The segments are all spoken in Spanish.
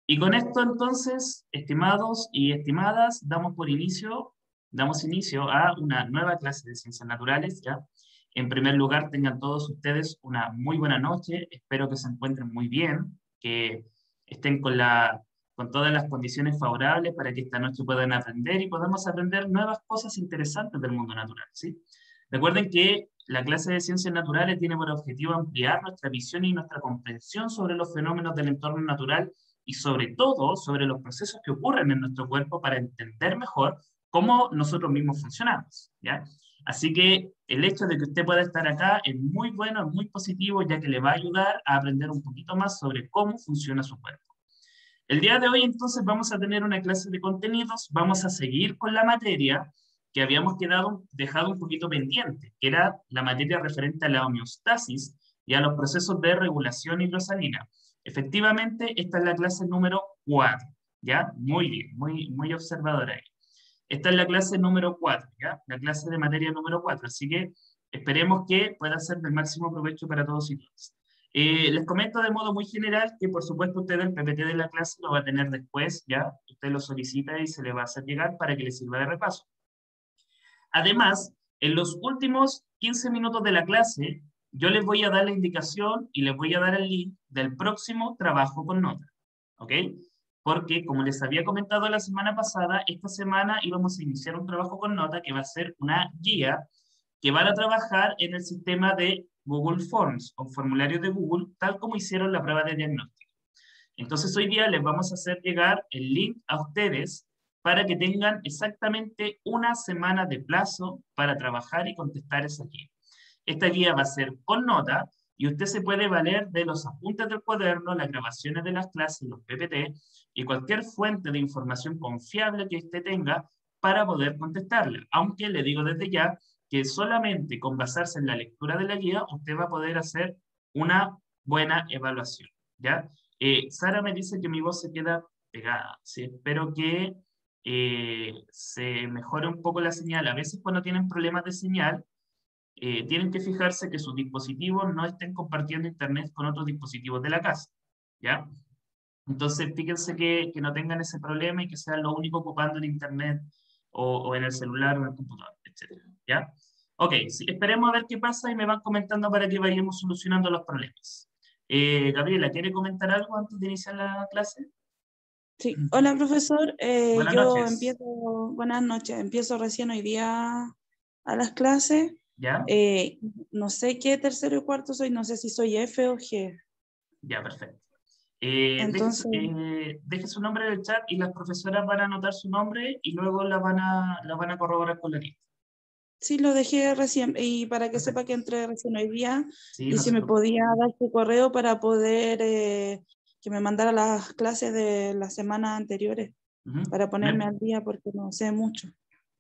Y con esto entonces, estimados y estimadas, damos inicio a una nueva clase de ciencias naturales, ¿ya? En primer lugar, tengan todos ustedes una muy buena noche, espero que se encuentren muy bien, que estén con todas las condiciones favorables para que esta noche puedan aprender y podamos aprender nuevas cosas interesantes del mundo natural, ¿sí? Recuerden que la clase de ciencias naturales tiene por objetivo ampliar nuestra visión y nuestra comprensión sobre los fenómenos del entorno natural y sobre todo sobre los procesos que ocurren en nuestro cuerpo para entender mejor cómo nosotros mismos funcionamos, ¿ya? Así que el hecho de que usted pueda estar acá es muy bueno, es muy positivo, ya que le va a ayudar a aprender un poquito más sobre cómo funciona su cuerpo. El día de hoy entonces vamos a tener una clase de contenidos, vamos a seguir con la materia que habíamos dejado un poquito pendiente, que era la materia referente a la homeostasis y a los procesos de regulación hidrosalina. Efectivamente, esta es la clase número 4, ¿ya? Muy bien, muy observadora ahí. Esta es la clase número 4, ¿ya? La clase de materia número 4, así que esperemos que pueda ser del máximo provecho para todos y todas. Les comento de modo muy general que por supuesto usted el PPT de la clase lo va a tener después, ¿ya? Usted lo solicita y se le va a hacer llegar para que le sirva de repaso. Además, en los últimos 15 minutos de la clase, yo les voy a dar la indicación y les voy a dar el link del próximo trabajo con nota, ¿ok? Porque, como les había comentado la semana pasada, esta semana íbamos a iniciar un trabajo con nota que va a ser una guía que van a trabajar en el sistema de Google Forms o formulario de Google, tal como hicieron la prueba de diagnóstico. Entonces hoy día les vamos a hacer llegar el link a ustedes para que tengan exactamente una semana de plazo para trabajar y contestar esa guía. Esta guía va a ser con nota y usted se puede valer de los apuntes del cuaderno, las grabaciones de las clases, los PPT y cualquier fuente de información confiable que usted tenga para poder contestarla. Aunque le digo desde ya que solamente con basarse en la lectura de la guía usted va a poder hacer una buena evaluación, ¿ya? Sara me dice que mi voz se queda pegada, ¿sí? Espero que se mejore un poco la señal. A veces cuando tienen problemas de señal, tienen que fijarse que sus dispositivos no estén compartiendo internet con otros dispositivos de la casa, ¿ya? Entonces, fíjense que no tengan ese problema y que sean lo único ocupando el internet o en el celular o en el computador, etcétera, ¿ya? Ok, sí, esperemos a ver qué pasa y me van comentando para que vayamos solucionando los problemas. Gabriela, ¿quiere comentar algo antes de iniciar la clase? Sí, hola profesor, Buenas yo noches. empiezo, buenas noches, empiezo recién hoy día a las clases. ¿Ya? Eh, no sé qué tercero y cuarto soy, no sé si soy F o G. Ya, perfecto. Entonces, Deje su nombre en el chat y las profesoras van a anotar su nombre y luego la van a corroborar con la lista. sí, lo dejé recién y para que sepa Perfecto. que entré recién hoy día Sí, y no si se me preocupe. podía dar su correo para poder que me mandara las clases de las semanas anteriores Ujú. para No ponerme hay, al día porque no sé mucho.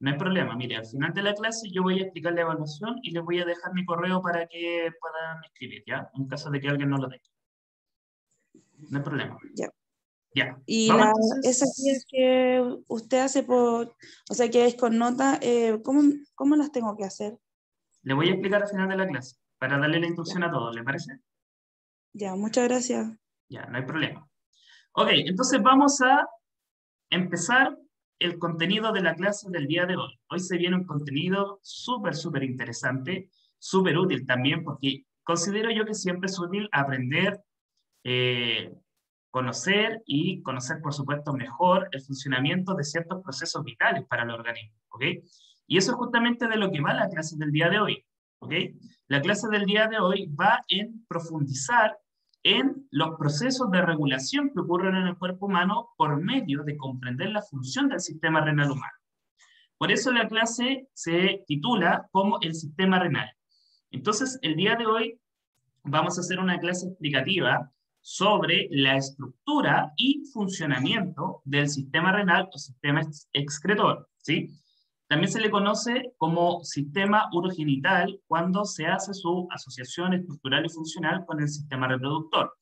no hay problema. Mire, al final de la clase yo voy a explicar la evaluación y les voy a dejar mi correo para que puedan escribir, ¿ya? En caso de que alguien no lo tenga. No hay problema. Ya. Ya. Y Vamos esas guías entonces. que usted hace o sea, que es con nota, ¿cómo las tengo que hacer? Le voy a explicar al final de la clase para darle la Ya, instrucción a todos, ¿le parece? ya, muchas gracias. Ya, no hay problema. Ok, entonces vamos a empezar el contenido de la clase del día de hoy. Hoy se viene un contenido súper interesante, súper útil también, porque considero yo que siempre es útil aprender, eh, conocer y conocer, por supuesto, mejor el funcionamiento de ciertos procesos vitales para el organismo, ¿ok? Y eso es justamente de lo que va la clase del día de hoy, ¿ok? La clase del día de hoy va en profundizar en los procesos de regulación que ocurren en el cuerpo humano por medio de comprender la función del sistema renal humano. Por eso la clase se titula como el sistema renal. Entonces, el día de hoy vamos a hacer una clase explicativa sobre la estructura y funcionamiento del sistema renal o sistema excretor, ¿sí? También se le conoce como sistema urogenital cuando se hace su asociación estructural y funcional con el sistema reproductor.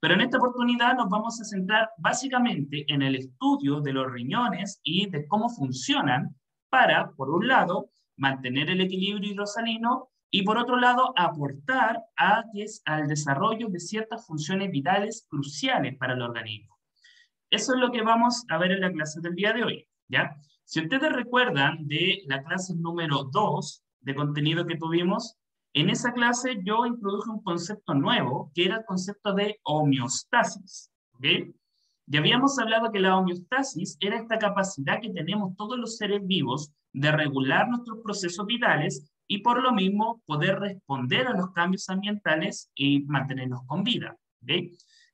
Pero en esta oportunidad nos vamos a centrar básicamente en el estudio de los riñones y de cómo funcionan para, por un lado, mantener el equilibrio hidrosalino y por otro lado, aportar al desarrollo de ciertas funciones vitales cruciales para el organismo. Eso es lo que vamos a ver en la clase del día de hoy, ¿ya? Si ustedes recuerdan de la clase número 2 de contenido que tuvimos, en esa clase yo introduje un concepto nuevo, que era el concepto de homeostasis, ¿ok? Ya habíamos hablado que la homeostasis era esta capacidad que tenemos todos los seres vivos de regular nuestros procesos vitales y por lo mismo poder responder a los cambios ambientales y mantenernos con vida, ¿ok?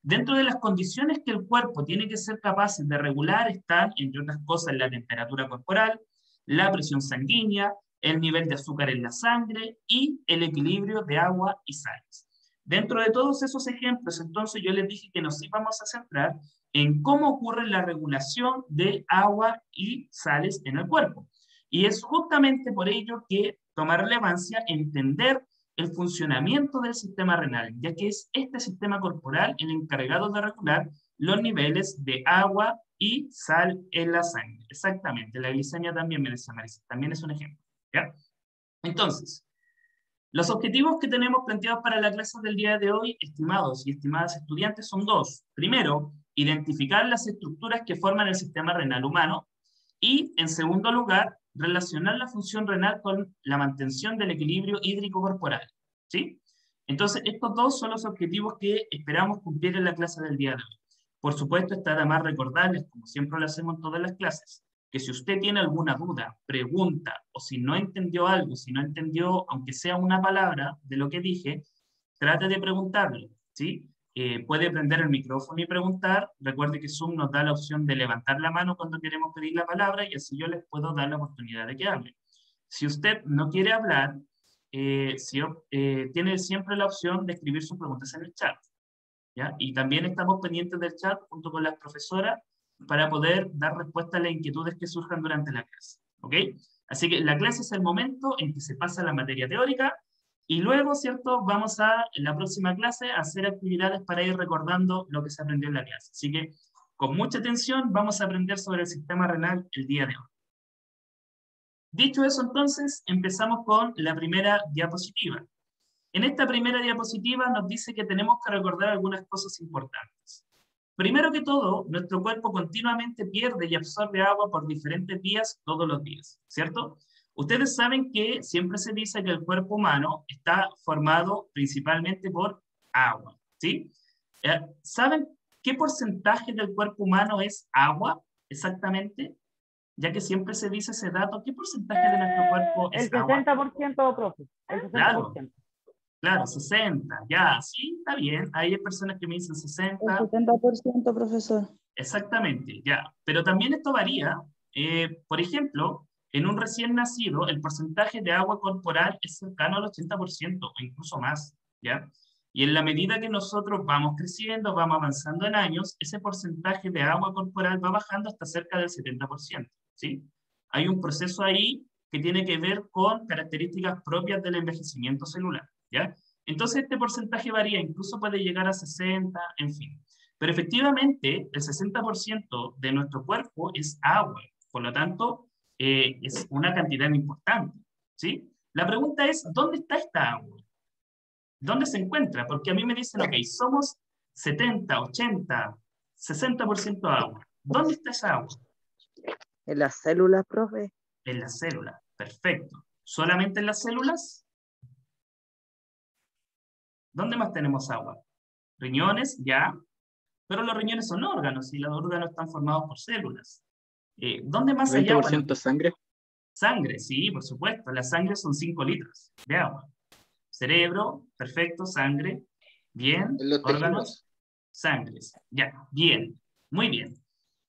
Dentro de las condiciones que el cuerpo tiene que ser capaz de regular están, entre otras cosas, la temperatura corporal, la presión sanguínea, el nivel de azúcar en la sangre y el equilibrio de agua y sales. Dentro de todos esos ejemplos, entonces yo les dije que nos íbamos a centrar en cómo ocurre la regulación de agua y sales en el cuerpo. Y es justamente por ello que toma relevancia entender el funcionamiento del sistema renal, ya que es este sistema corporal el encargado de regular los niveles de agua y sal en la sangre. Exactamente, la glicemia también, me decía Marisa, también es un ejemplo, ¿ya? Entonces, los objetivos que tenemos planteados para la clase del día de hoy, estimados y estimadas estudiantes, son dos. Primero, identificar las estructuras que forman el sistema renal humano y, en segundo lugar, relacionar la función renal con la mantención del equilibrio hídrico corporal. ¿Sí? Entonces, estos dos son los objetivos que esperamos cumplir en la clase del día de hoy. Por supuesto, está de más recordarles, como siempre lo hacemos en todas las clases, que si usted tiene alguna duda, pregunta, o si no entendió algo, si no entendió, aunque sea una palabra de lo que dije, trate de preguntarlo, ¿sí? Puede prender el micrófono y preguntar. Recuerde que Zoom nos da la opción de levantar la mano cuando queremos pedir la palabra y así yo les puedo dar la oportunidad de que hable. Si usted no quiere hablar, tiene siempre la opción de escribir sus preguntas en el chat, ¿ya? Y también estamos pendientes del chat junto con las profesoras para poder dar respuesta a las inquietudes que surjan durante la clase, ¿ok? Así que la clase es el momento en que se pasa la materia teórica y luego, ¿cierto? Vamos a, en la próxima clase, a hacer actividades para ir recordando lo que se aprendió en la clase. Así que, con mucha atención, vamos a aprender sobre el sistema renal el día de hoy. Dicho eso, entonces, empezamos con la primera diapositiva. En esta primera diapositiva nos dice que tenemos que recordar algunas cosas importantes. Primero que todo, nuestro cuerpo continuamente pierde y absorbe agua por diferentes vías todos los días, ¿cierto? Ustedes saben que siempre se dice que el cuerpo humano está formado principalmente por agua, ¿sí? ¿Saben qué porcentaje del cuerpo humano es agua exactamente? Ya que siempre se dice ese dato, ¿qué porcentaje de nuestro cuerpo El es agua? 60%, profe. El Claro, 60%. claro, 60, ya, sí, está bien. Hay personas que me dicen El 60, 70%, profesor. exactamente, ya. Pero también esto varía. Por ejemplo, en un recién nacido, el porcentaje de agua corporal es cercano al 80% o incluso más, ¿ya? Y en la medida que nosotros vamos creciendo, vamos avanzando en años, ese porcentaje de agua corporal va bajando hasta cerca del 70%, ¿sí? Hay un proceso ahí que tiene que ver con características propias del envejecimiento celular, ¿ya? Entonces este porcentaje varía, incluso puede llegar a 60, en fin. Pero efectivamente, el 60% de nuestro cuerpo es agua, por lo tanto, es una cantidad importante, ¿sí? La pregunta es, ¿dónde está esta agua? ¿Dónde se encuentra? Porque a mí me dicen, ok, somos 70, 80, 60% agua. ¿Dónde está esa agua? En las células, profe. En las células. Perfecto. ¿Solamente en las células? ¿Dónde más tenemos agua? Riñones, ya. Pero los riñones son órganos y los órganos están formados por células. ¿Dónde más hay agua? 20% sangre. Sangre, sí, por supuesto. La sangre son 5 litros de agua. Cerebro, perfecto, sangre. Bien, En los órganos, tejidos. sangres. Ya, bien, muy bien.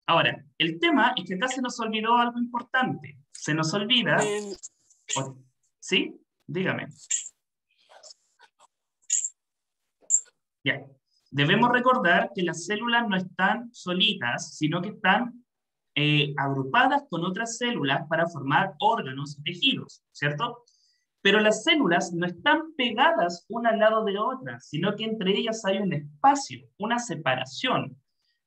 Ahora, el tema es que acá se nos olvidó algo importante. Se nos olvida... ¿Sí? Dígame. Ya. Debemos recordar que las células no están solitas, sino que están agrupadas con otras células para formar órganos y tejidos, ¿cierto? Pero las células no están pegadas una al lado de otra, sino que entre ellas hay un espacio, una separación,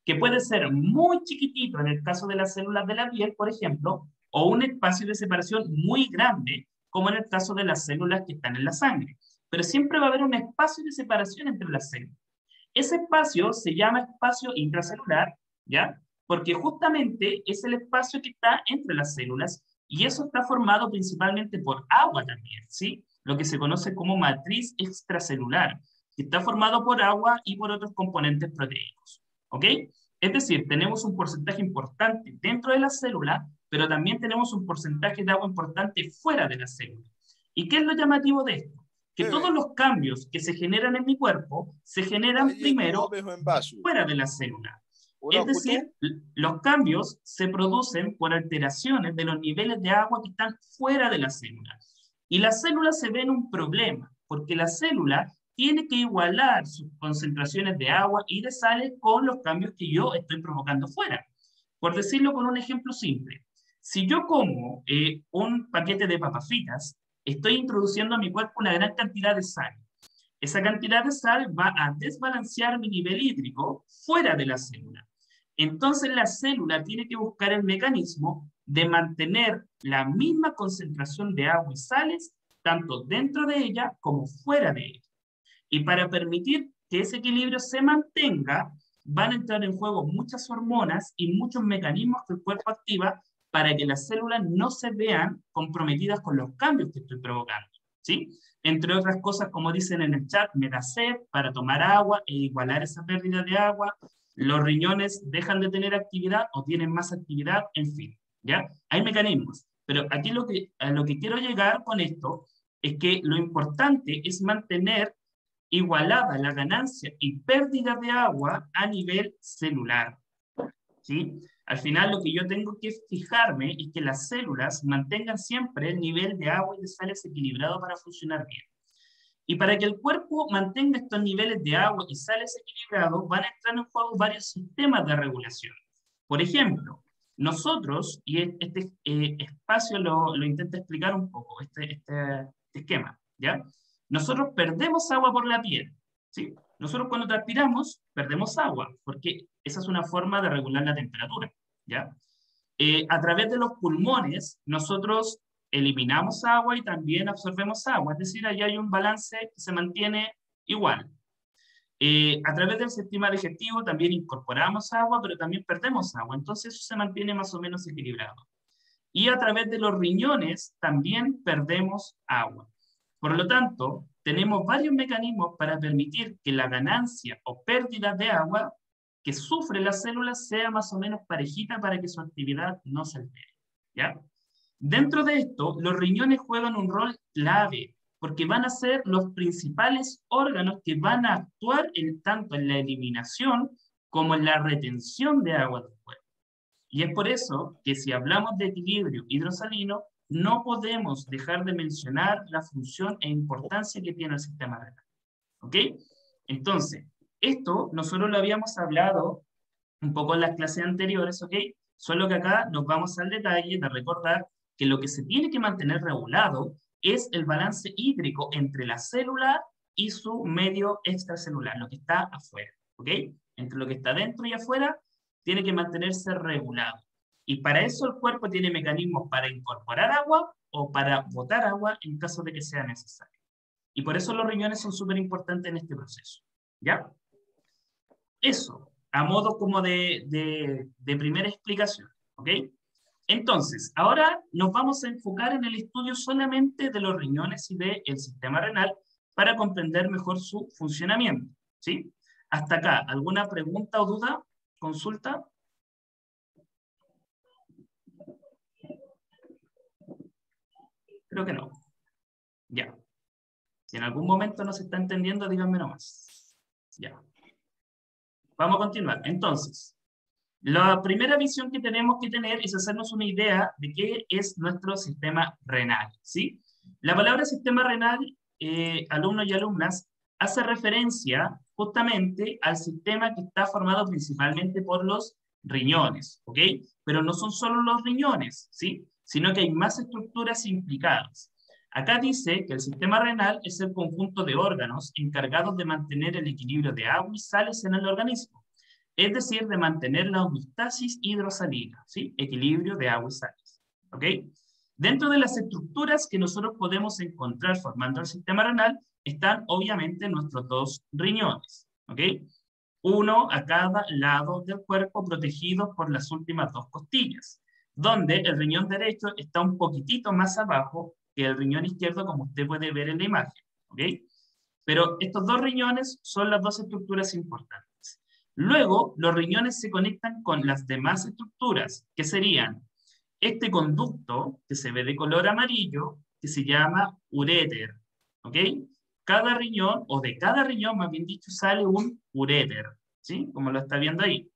que puede ser muy chiquitito en el caso de las células de la piel, por ejemplo, o un espacio de separación muy grande, como en el caso de las células que están en la sangre. Pero siempre va a haber un espacio de separación entre las células. Ese espacio se llama espacio intracelular, ¿ya? porque justamente es el espacio que está entre las células y eso está formado principalmente por agua también, ¿sí? Lo que se conoce como matriz extracelular, que está formado por agua y por otros componentes proteicos, ¿ok? Es decir, tenemos un porcentaje importante dentro de la célula, pero también tenemos un porcentaje de agua importante fuera de la célula. ¿Y qué es lo llamativo de esto? Que todos los cambios que se generan en mi cuerpo se generan primero fuera de la célula. Es decir, los cambios se producen por alteraciones de los niveles de agua que están fuera de la célula. Y la célula se ve en un problema, porque la célula tiene que igualar sus concentraciones de agua y de sales con los cambios que yo estoy provocando fuera. Por decirlo con un ejemplo simple, si yo como un paquete de papas fritas, estoy introduciendo a mi cuerpo una gran cantidad de sal. Esa cantidad de sal va a desbalancear mi nivel hídrico fuera de la célula. Entonces la célula tiene que buscar el mecanismo de mantener la misma concentración de agua y sales, tanto dentro de ella como fuera de ella. Y para permitir que ese equilibrio se mantenga, van a entrar en juego muchas hormonas y muchos mecanismos que el cuerpo activa para que las células no se vean comprometidas con los cambios que estoy provocando, ¿sí? Entre otras cosas, como dicen en el chat, me da sed para tomar agua e igualar esa pérdida de agua, los riñones dejan de tener actividad o tienen más actividad, en fin, ¿ya? Hay mecanismos, pero aquí a lo que quiero llegar con esto es que lo importante es mantener igualada la ganancia y pérdida de agua a nivel celular, ¿sí? Al final lo que yo tengo que fijarme es que las células mantengan siempre el nivel de agua y de sales equilibrado para funcionar bien. Y para que el cuerpo mantenga estos niveles de agua y sales equilibrados, van a entrar en juego varios sistemas de regulación. Por ejemplo, nosotros, y este espacio lo intento explicar un poco, este esquema, ¿ya? Nosotros perdemos agua por la piel, ¿sí? Nosotros cuando transpiramos, perdemos agua, porque esa es una forma de regular la temperatura, ¿ya? A través de los pulmones, nosotros eliminamos agua y también absorbemos agua, es decir, ahí hay un balance que se mantiene igual. A través del sistema digestivo también incorporamos agua, pero también perdemos agua, entonces eso se mantiene más o menos equilibrado. Y a través de los riñones también perdemos agua. Por lo tanto, tenemos varios mecanismos para permitir que la ganancia o pérdida de agua que sufre las células sea más o menos parejita para que su actividad no se altere, ¿ya? Dentro de esto, los riñones juegan un rol clave, porque van a ser los principales órganos que van a actuar tanto en la eliminación como en la retención de agua del cuerpo. Y es por eso que si hablamos de equilibrio hidrosalino, no podemos dejar de mencionar la función e importancia que tiene el sistema renal. ¿Ok? Entonces, esto nosotros lo habíamos hablado un poco en las clases anteriores, ¿ok? Solo que acá nos vamos al detalle de recordar que lo que se tiene que mantener regulado es el balance hídrico entre la célula y su medio extracelular, lo que está afuera, ¿ok? Entre lo que está dentro y afuera, tiene que mantenerse regulado. Y para eso el cuerpo tiene mecanismos para incorporar agua o para botar agua en caso de que sea necesario. Y por eso los riñones son súper importantes en este proceso, ¿ya? Eso, a modo como de primera explicación, ¿ok? Entonces, ahora nos vamos a enfocar en el estudio solamente de los riñones y del sistema renal para comprender mejor su funcionamiento, ¿sí? Hasta acá, ¿alguna pregunta o duda? ¿Consulta? Creo que no. Ya. Si en algún momento no se está entendiendo, díganme nomás. Ya. Vamos a continuar. Entonces, la primera visión que tenemos que tener es hacernos una idea de qué es nuestro sistema renal, ¿sí? La palabra sistema renal, alumnos y alumnas, hace referencia justamente al sistema que está formado principalmente por los riñones, ¿ok? Pero no son solo los riñones, ¿sí? Sino que hay más estructuras implicadas. Acá dice que el sistema renal es el conjunto de órganos encargados de mantener el equilibrio de agua y sales en el organismo, es decir, de mantener la homeostasis hidrosalina, ¿sí? Equilibrio de agua y sales, ¿ok? Dentro de las estructuras que nosotros podemos encontrar formando el sistema renal están obviamente nuestros dos riñones, ¿ok? uno a cada lado del cuerpo, protegidos por las últimas dos costillas, donde el riñón derecho está un poquitito más abajo que el riñón izquierdo, como usted puede ver en la imagen, ¿ok? Pero estos dos riñones son las dos estructuras importantes. Luego, los riñones se conectan con las demás estructuras, que serían este conducto, que se ve de color amarillo, que se llama uréter, ¿ok? Cada riñón, o de cada riñón, más bien dicho, sale un uréter, ¿sí? Como lo está viendo ahí.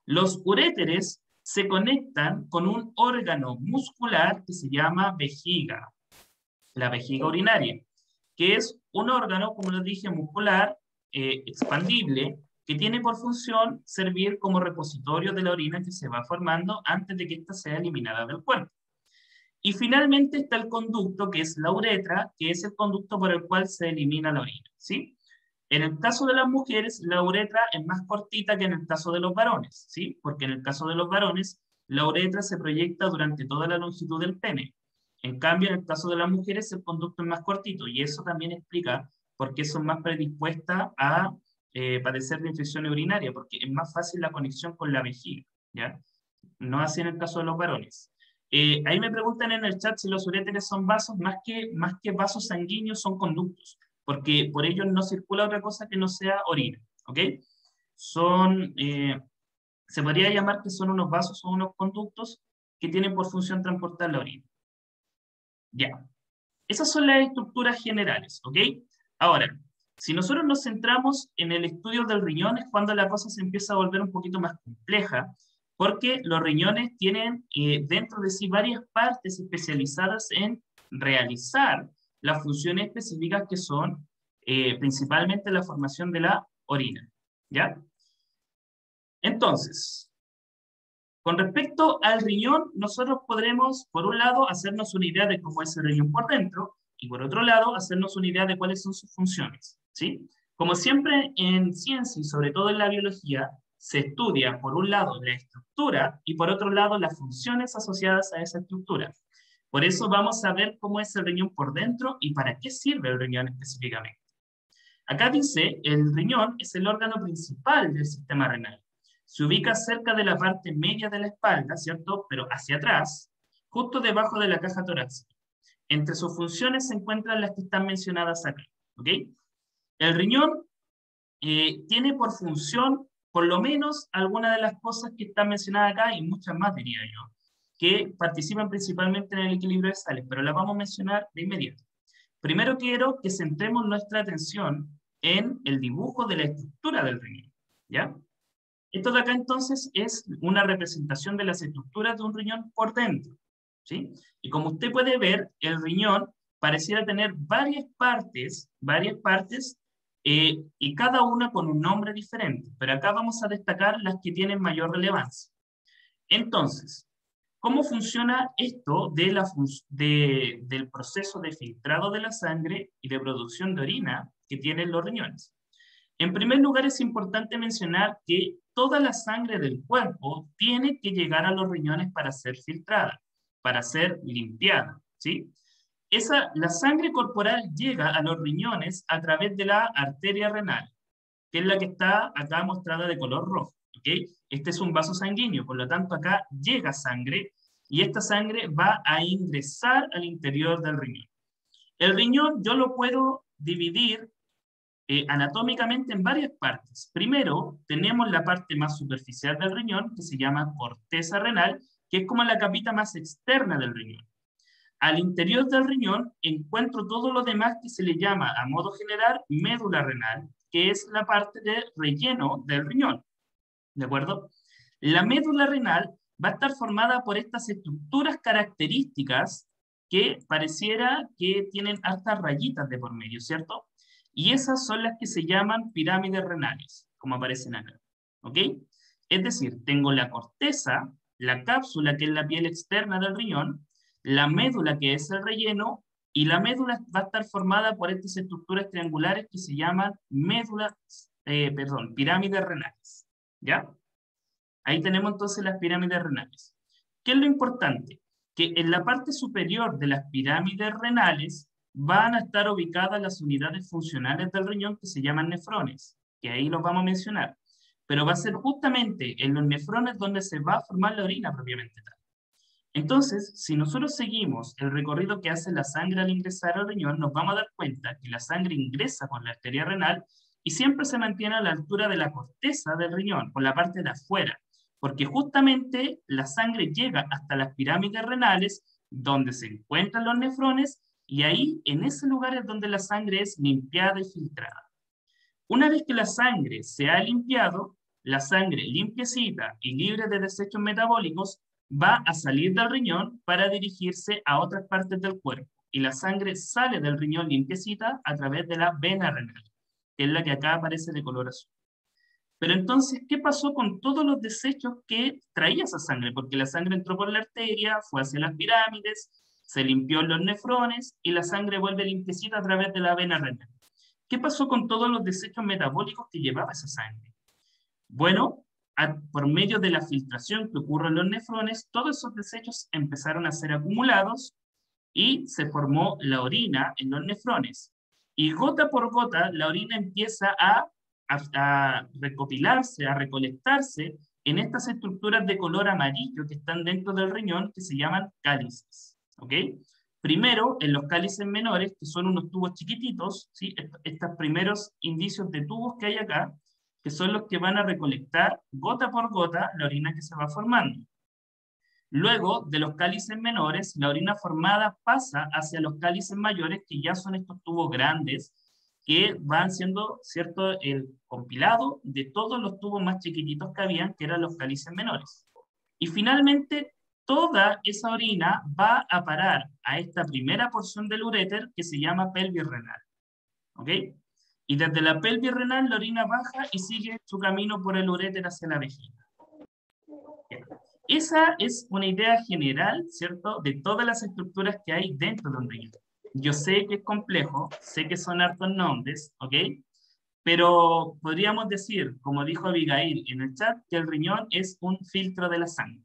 Los uréteres se conectan con un órgano muscular que se llama vejiga, la vejiga urinaria, que es un órgano, como les dije, muscular, expandible, que tiene por función servir como repositorio de la orina que se va formando antes de que ésta sea eliminada del cuerpo. Y finalmente está el conducto, que es la uretra, que es el conducto por el cual se elimina la orina, ¿sí? En el caso de las mujeres, la uretra es más cortita que en el caso de los varones, ¿sí? Porque en el caso de los varones, la uretra se proyecta durante toda la longitud del pene. En cambio, en el caso de las mujeres, el conducto es más cortito, y eso también explica por qué son más predispuestas a padecer de infección urinaria, porque es más fácil la conexión con la vejiga, ¿ya? No así en el caso de los varones. Ahí me preguntan en el chat si los uréteres son vasos, más que vasos sanguíneos, son conductos, porque por ellos no circula otra cosa que no sea orina, ¿ok? Son, se podría llamar que son unos vasos o unos conductos que tienen por función transportar la orina. Ya. Esas son las estructuras generales, ¿ok? Ahora, si nosotros nos centramos en el estudio del riñón, es cuando la cosa se empieza a volver un poquito más compleja, porque los riñones tienen dentro de sí varias partes especializadas en realizar las funciones específicas que son principalmente la formación de la orina, ¿ya? Entonces, con respecto al riñón, nosotros podremos, por un lado, hacernos una idea de cómo es el riñón por dentro, y por otro lado, hacernos una idea de cuáles son sus funciones, ¿sí? Como siempre en ciencia y sobre todo en la biología, se estudia, por un lado, la estructura y por otro lado, las funciones asociadas a esa estructura. Por eso vamos a ver cómo es el riñón por dentro y para qué sirve el riñón específicamente. Acá dice, el riñón es el órgano principal del sistema renal. Se ubica cerca de la parte media de la espalda, ¿cierto? Pero hacia atrás, justo debajo de la caja torácica. Entre sus funciones se encuentran las que están mencionadas acá, ¿ok? El riñón tiene por función, por lo menos, algunas de las cosas que están mencionadas acá, y muchas más, diría yo, que participan principalmente en el equilibrio de sales, pero las vamos a mencionar de inmediato. Primero quiero que centremos nuestra atención en el dibujo de la estructura del riñón, ¿ya? Esto de acá entonces es una representación de las estructuras de un riñón por dentro, ¿sí? Y como usted puede ver, el riñón pareciera tener varias partes, y cada una con un nombre diferente, pero acá vamos a destacar las que tienen mayor relevancia. Entonces, ¿cómo funciona esto del proceso de filtrado de la sangre y de producción de orina que tienen los riñones? En primer lugar, es importante mencionar que toda la sangre del cuerpo tiene que llegar a los riñones para ser filtrada, para ser limpiada, ¿sí? La sangre corporal llega a los riñones a través de la arteria renal, que es la que está acá mostrada de color rojo, ¿ok? Este es un vaso sanguíneo, por lo tanto acá llega sangre y esta sangre va a ingresar al interior del riñón. El riñón yo lo puedo dividir anatómicamente en varias partes. Primero, tenemos la parte más superficial del riñón, que se llama corteza renal, que es como la capita más externa del riñón. Al interior del riñón encuentro todo lo demás que se le llama, a modo general, médula renal, que es la parte de relleno del riñón. ¿De acuerdo? La médula renal va a estar formada por estas estructuras características que pareciera que tienen hartas rayitas de por medio, ¿cierto? Y esas son las que se llaman pirámides renales, como aparecen acá. ¿Ok? Es decir, tengo la corteza, la cápsula, que es la piel externa del riñón, la médula, que es el relleno, y la médula va a estar formada por estas estructuras triangulares que se llaman pirámides renales. ¿Ya? Ahí tenemos entonces las pirámides renales. ¿Qué es lo importante? Que en la parte superior de las pirámides renales van a estar ubicadas las unidades funcionales del riñón que se llaman nefrones, que ahí los vamos a mencionar. pero va a ser justamente en los nefrones donde se va a formar la orina propiamente tal. Entonces, si nosotros seguimos el recorrido que hace la sangre al ingresar al riñón, nos vamos a dar cuenta que la sangre ingresa por la arteria renal y siempre se mantiene a la altura de la corteza del riñón, por la parte de afuera, porque justamente la sangre llega hasta las pirámides renales, donde se encuentran los nefrones, y ahí, en ese lugar es donde la sangre es limpiada y filtrada. Una vez que la sangre se ha limpiado, la sangre limpiecita y libre de desechos metabólicos va a salir del riñón para dirigirse a otras partes del cuerpo. Y la sangre sale del riñón limpiecita a través de la vena renal, que es la que acá aparece de color azul. Pero entonces, ¿qué pasó con todos los desechos que traía esa sangre? Porque la sangre entró por la arteria, fue hacia las pirámides, se limpió en los nefrones y la sangre vuelve limpiecita a través de la vena renal. ¿Qué pasó con todos los desechos metabólicos que llevaba esa sangre? Bueno, por medio de la filtración que ocurre en los nefrones, todos esos desechos empezaron a ser acumulados y se formó la orina en los nefrones. Y gota por gota, la orina empieza a recopilarse, a recolectarse en estas estructuras de color amarillo que están dentro del riñón, que se llaman cálices. ¿Ok? Primero, en los cálices menores, que son unos tubos chiquititos, ¿sí? Estos primeros indicios de tubos que hay acá, que son los que van a recolectar gota por gota la orina que se va formando. Luego de los cálices menores, la orina formada pasa hacia los cálices mayores, que ya son estos tubos grandes, que van siendo, ¿cierto?, el compilado de todos los tubos más chiquititos que habían, que eran los cálices menores. Y finalmente, toda esa orina va a parar a esta primera porción del uréter que se llama pelvis renal. ¿Ok? Y desde la pelvis renal la orina baja y sigue su camino por el uréter hacia la vejiga. Bien. Esa es una idea general, ¿cierto?, de todas las estructuras que hay dentro de un riñón. Yo sé que es complejo, sé que son hartos nombres, ¿ok? Pero podríamos decir, como dijo Abigail en el chat, que el riñón es un filtro de la sangre,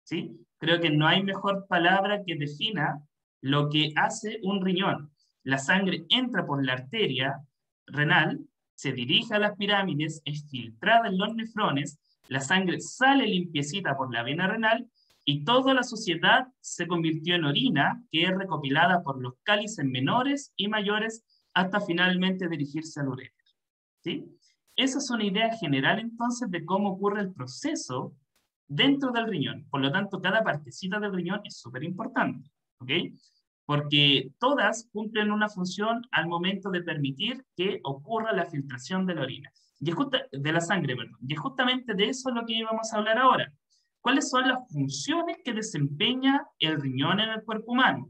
¿sí? Creo que no hay mejor palabra que defina lo que hace un riñón. La sangre entra por la arteria renal, se dirige a las pirámides, es filtrada en los nefrones, la sangre sale limpiecita por la vena renal y toda la suciedad se convirtió en orina que es recopilada por los cálices menores y mayores hasta finalmente dirigirse al uréter. ¿Sí? Esa es una idea general entonces de cómo ocurre el proceso dentro del riñón. Por lo tanto, cada partecita del riñón es súper importante, ¿ok? Porque todas cumplen una función al momento de permitir que ocurra la filtración de la orina. De la sangre, perdón. Y es justamente de eso lo que íbamos a hablar ahora. ¿Cuáles son las funciones que desempeña el riñón en el cuerpo humano?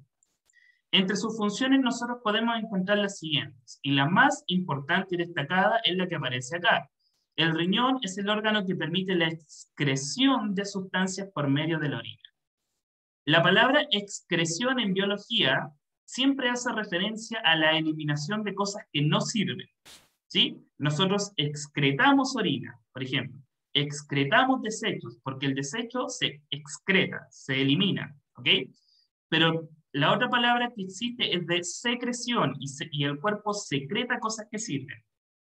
Entre sus funciones nosotros podemos encontrar las siguientes, y la más importante y destacada es la que aparece acá. El riñón es el órgano que permite la excreción de sustancias por medio de la orina. La palabra excreción en biología siempre hace referencia a la eliminación de cosas que no sirven, ¿sí? Nosotros excretamos orina, por ejemplo, excretamos desechos, porque el desecho se excreta, se elimina, ¿ok? Pero la otra palabra que existe es de secreción, y el cuerpo secreta cosas que sirven.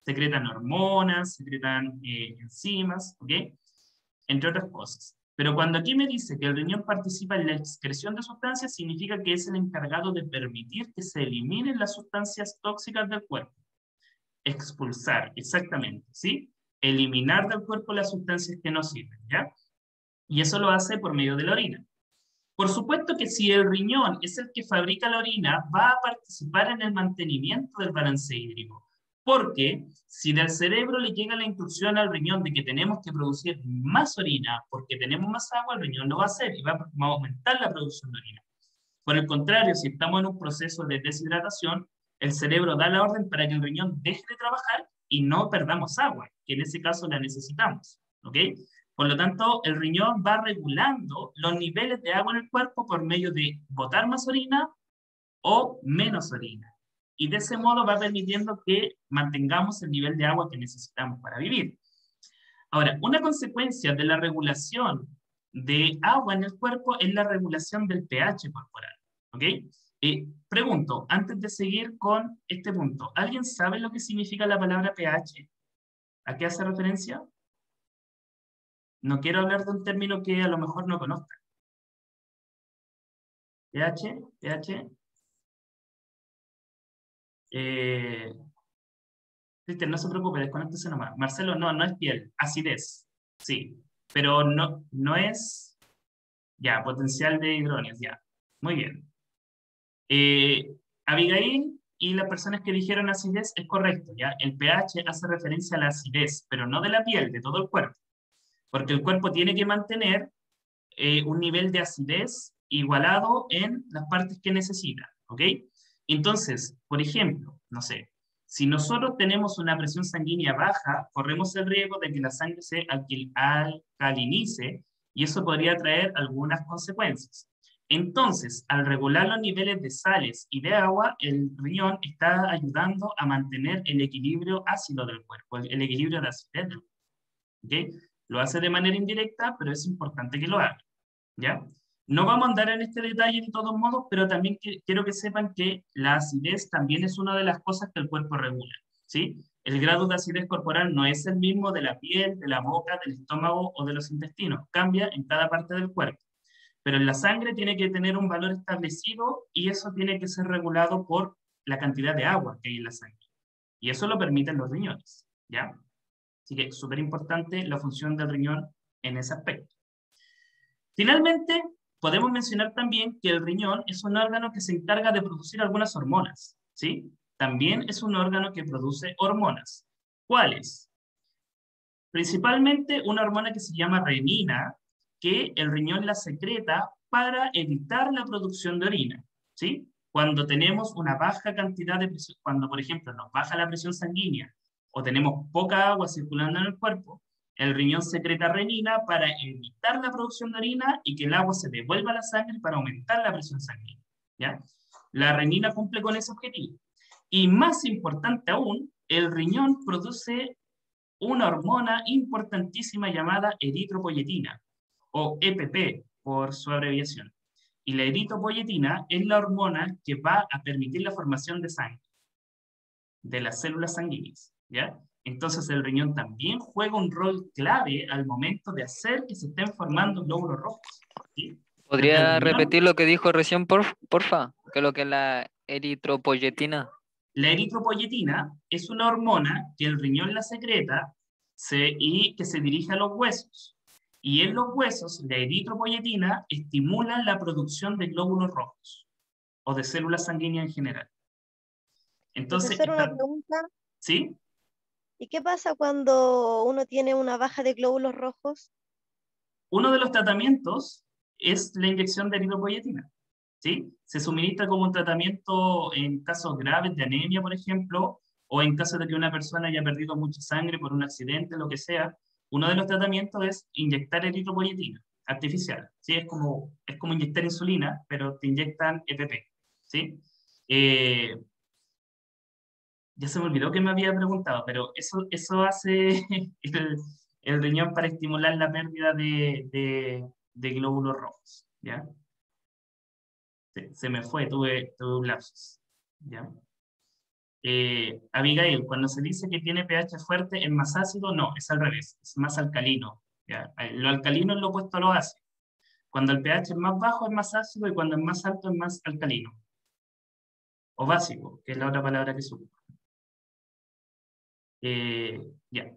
Secretan hormonas, secretan enzimas, ¿ok? Entre otras cosas. Pero cuando aquí me dice que el riñón participa en la excreción de sustancias, significa que es el encargado de permitir que se eliminen las sustancias tóxicas del cuerpo. Expulsar, exactamente, ¿sí? Eliminar del cuerpo las sustancias que no sirven, ¿ya? Y eso lo hace por medio de la orina. Por supuesto que si el riñón es el que fabrica la orina, va a participar en el mantenimiento del balance hídrico. Porque si del cerebro le llega la instrucción al riñón de que tenemos que producir más orina porque tenemos más agua, el riñón lo va a hacer y va a aumentar la producción de orina. Por el contrario, si estamos en un proceso de deshidratación, el cerebro da la orden para que el riñón deje de trabajar y no perdamos agua, que en ese caso la necesitamos. ¿Ok? Por lo tanto, el riñón va regulando los niveles de agua en el cuerpo por medio de botar más orina o menos orina. Y de ese modo va permitiendo que mantengamos el nivel de agua que necesitamos para vivir. Ahora, una consecuencia de la regulación de agua en el cuerpo es la regulación del pH corporal. ¿Ok? Pregunto, antes de seguir con este punto, ¿alguien sabe lo que significa la palabra pH? ¿A qué hace referencia? No quiero hablar de un término que a lo mejor no conozca. pH, pH. Cristian, no se preocupe, desconéctese nomás. Marcelo, no, no es piel, acidez. Sí, pero no es, ya, potencial de hidrones, ya. Muy bien. Abigail y las personas que dijeron acidez es correcto, ¿ya? El pH hace referencia a la acidez, pero no de la piel, de todo el cuerpo. Porque el cuerpo tiene que mantener un nivel de acidez igualado en las partes que necesita, ¿ok? Entonces, por ejemplo, no sé, si nosotros tenemos una presión sanguínea baja, corremos el riesgo de que la sangre se alcalinice y eso podría traer algunas consecuencias. Entonces, al regular los niveles de sales y de agua, el riñón está ayudando a mantener el equilibrio ácido del cuerpo, el equilibrio de acidez del cuerpo, ¿ok? Lo hace de manera indirecta, pero es importante que lo haga, ¿ya? No vamos a andar en este detalle de todos modos, pero también quiero que sepan que la acidez también es una de las cosas que el cuerpo regula, ¿sí? El grado de acidez corporal no es el mismo de la piel, de la boca, del estómago o de los intestinos, cambia en cada parte del cuerpo. Pero en la sangre tiene que tener un valor establecido y eso tiene que ser regulado por la cantidad de agua que hay en la sangre. Y eso lo permiten los riñones, ¿ya? Así que es súper importante la función del riñón en ese aspecto. Finalmente, podemos mencionar también que el riñón es un órgano que se encarga de producir algunas hormonas, ¿sí? También es un órgano que produce hormonas. ¿Cuáles? Principalmente una hormona que se llama renina, que el riñón la secreta para evitar la producción de orina, ¿sí? Cuando tenemos una baja cantidad de presión, cuando por ejemplo nos baja la presión sanguínea o tenemos poca agua circulando en el cuerpo, el riñón secreta renina para evitar la producción de orina y que el agua se devuelva a la sangre para aumentar la presión sanguínea, ¿ya? La renina cumple con ese objetivo. Y más importante aún, el riñón produce una hormona importantísima llamada eritropoyetina, o EPP por su abreviación. Y la eritropoyetina es la hormona que va a permitir la formación de sangre, de las células sanguíneas, ¿ya? Entonces el riñón también juega un rol clave al momento de hacer que se estén formando glóbulos rojos, ¿sí? Desde el ¿Podría riñón, repetir lo que dijo recién, porfa? ¿Qué es lo que es la eritropoyetina? la eritropoyetina es una hormona que el riñón la secreta y que se dirige a los huesos. Y en los huesos, la eritropoyetina estimula la producción de glóbulos rojos o de células sanguíneas en general. Entonces, Profesor, una pregunta. ¿sí? ¿Y qué pasa cuando uno tiene una baja de glóbulos rojos? Uno de los tratamientos es la inyección de eritropoyetina, ¿sí? Se suministra como un tratamiento en casos graves de anemia, por ejemplo, o en caso de que una persona haya perdido mucha sangre por un accidente, lo que sea. Uno de los tratamientos es inyectar eritropoyetina artificial, ¿sí? Es como inyectar insulina, pero te inyectan EPP, ¿sí? Ya se me olvidó que me había preguntado, pero eso hace el riñón para estimular la pérdida de glóbulos rojos, ¿ya? Se me fue, tuve un lapsus, ¿ya? Abigail, cuando se dice que tiene pH fuerte, ¿es más ácido? No, es al revés, es más alcalino, ¿ya? Lo alcalino es lo opuesto a lo ácido. Cuando el pH es más bajo es más ácido y cuando es más alto es más alcalino. O básico, que es la otra palabra que se ocupa. Ya,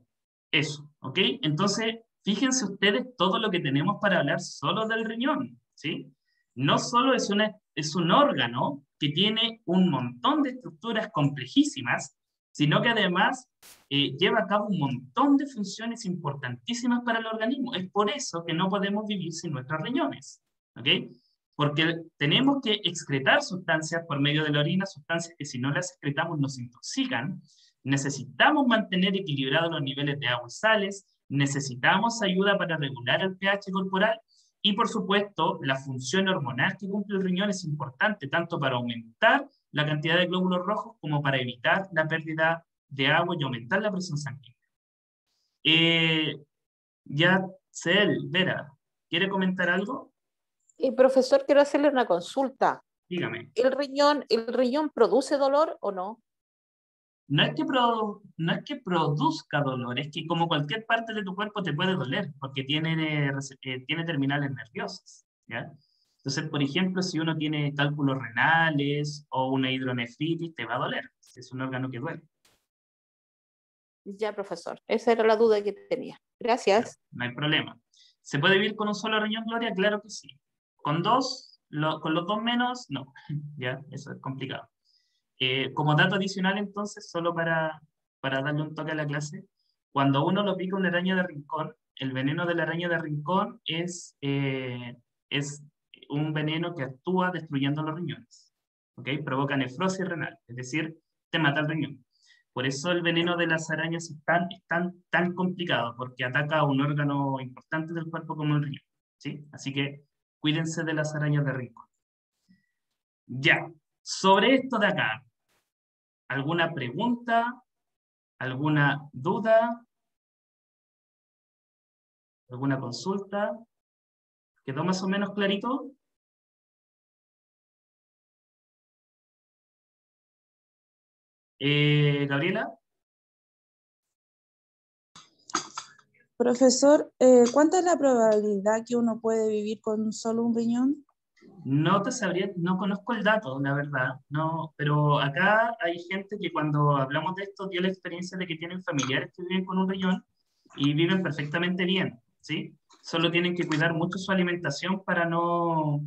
eso, ¿ok? Entonces, fíjense ustedes todo lo que tenemos para hablar solo del riñón, ¿sí? No solo es un órgano que tiene un montón de estructuras complejísimas, sino que además lleva a cabo un montón de funciones importantísimas para el organismo. Es por eso que no podemos vivir sin nuestros riñones, ¿ok? Porque tenemos que excretar sustancias por medio de la orina, sustancias que si no las excretamos nos intoxican. Necesitamos mantener equilibrados los niveles de agua y sales, necesitamos ayuda para regular el pH corporal y, por supuesto, la función hormonal que cumple el riñón es importante tanto para aumentar la cantidad de glóbulos rojos como para evitar la pérdida de agua y aumentar la presión sanguínea. Ya, Cel, Vera, ¿quiere comentar algo? Profesor, quiero hacerle una consulta. Dígame. ¿El riñón produce dolor o no? no es que produzca dolor, es que como cualquier parte de tu cuerpo te puede doler, porque tiene terminales nerviosas, ¿ya? Entonces, por ejemplo, si uno tiene cálculos renales o una hidronefritis, te va a doler, es un órgano que duele. Ya, profesor. Esa era la duda que tenía. Gracias. No hay problema. ¿Se puede vivir con un solo riñón, Gloria? Claro que sí. Con dos, con los dos menos, no. Ya, eso es complicado. Como dato adicional, entonces, solo para darle un toque a la clase, cuando uno lo pica una araña de rincón, el veneno de la araña de rincón es un veneno que actúa destruyendo los riñones. ¿Ok? Provoca nefrosis renal, es decir, te mata el riñón. Por eso el veneno de las arañas es tan complicado, porque ataca a un órgano importante del cuerpo como el riñón. ¿Sí? Así que cuídense de las arañas de rincón. Ya, sobre esto de acá, ¿alguna pregunta? ¿Alguna duda? ¿Alguna consulta? ¿Quedó más o menos clarito? Gabriela. Profesor, ¿cuánta es la probabilidad que uno puede vivir con solo un riñón? No te sabría, no conozco el dato, la verdad, no, pero acá hay gente que cuando hablamos de esto dio la experiencia de que tienen familiares que viven con un riñón y viven perfectamente bien, ¿sí? Solo tienen que cuidar mucho su alimentación para no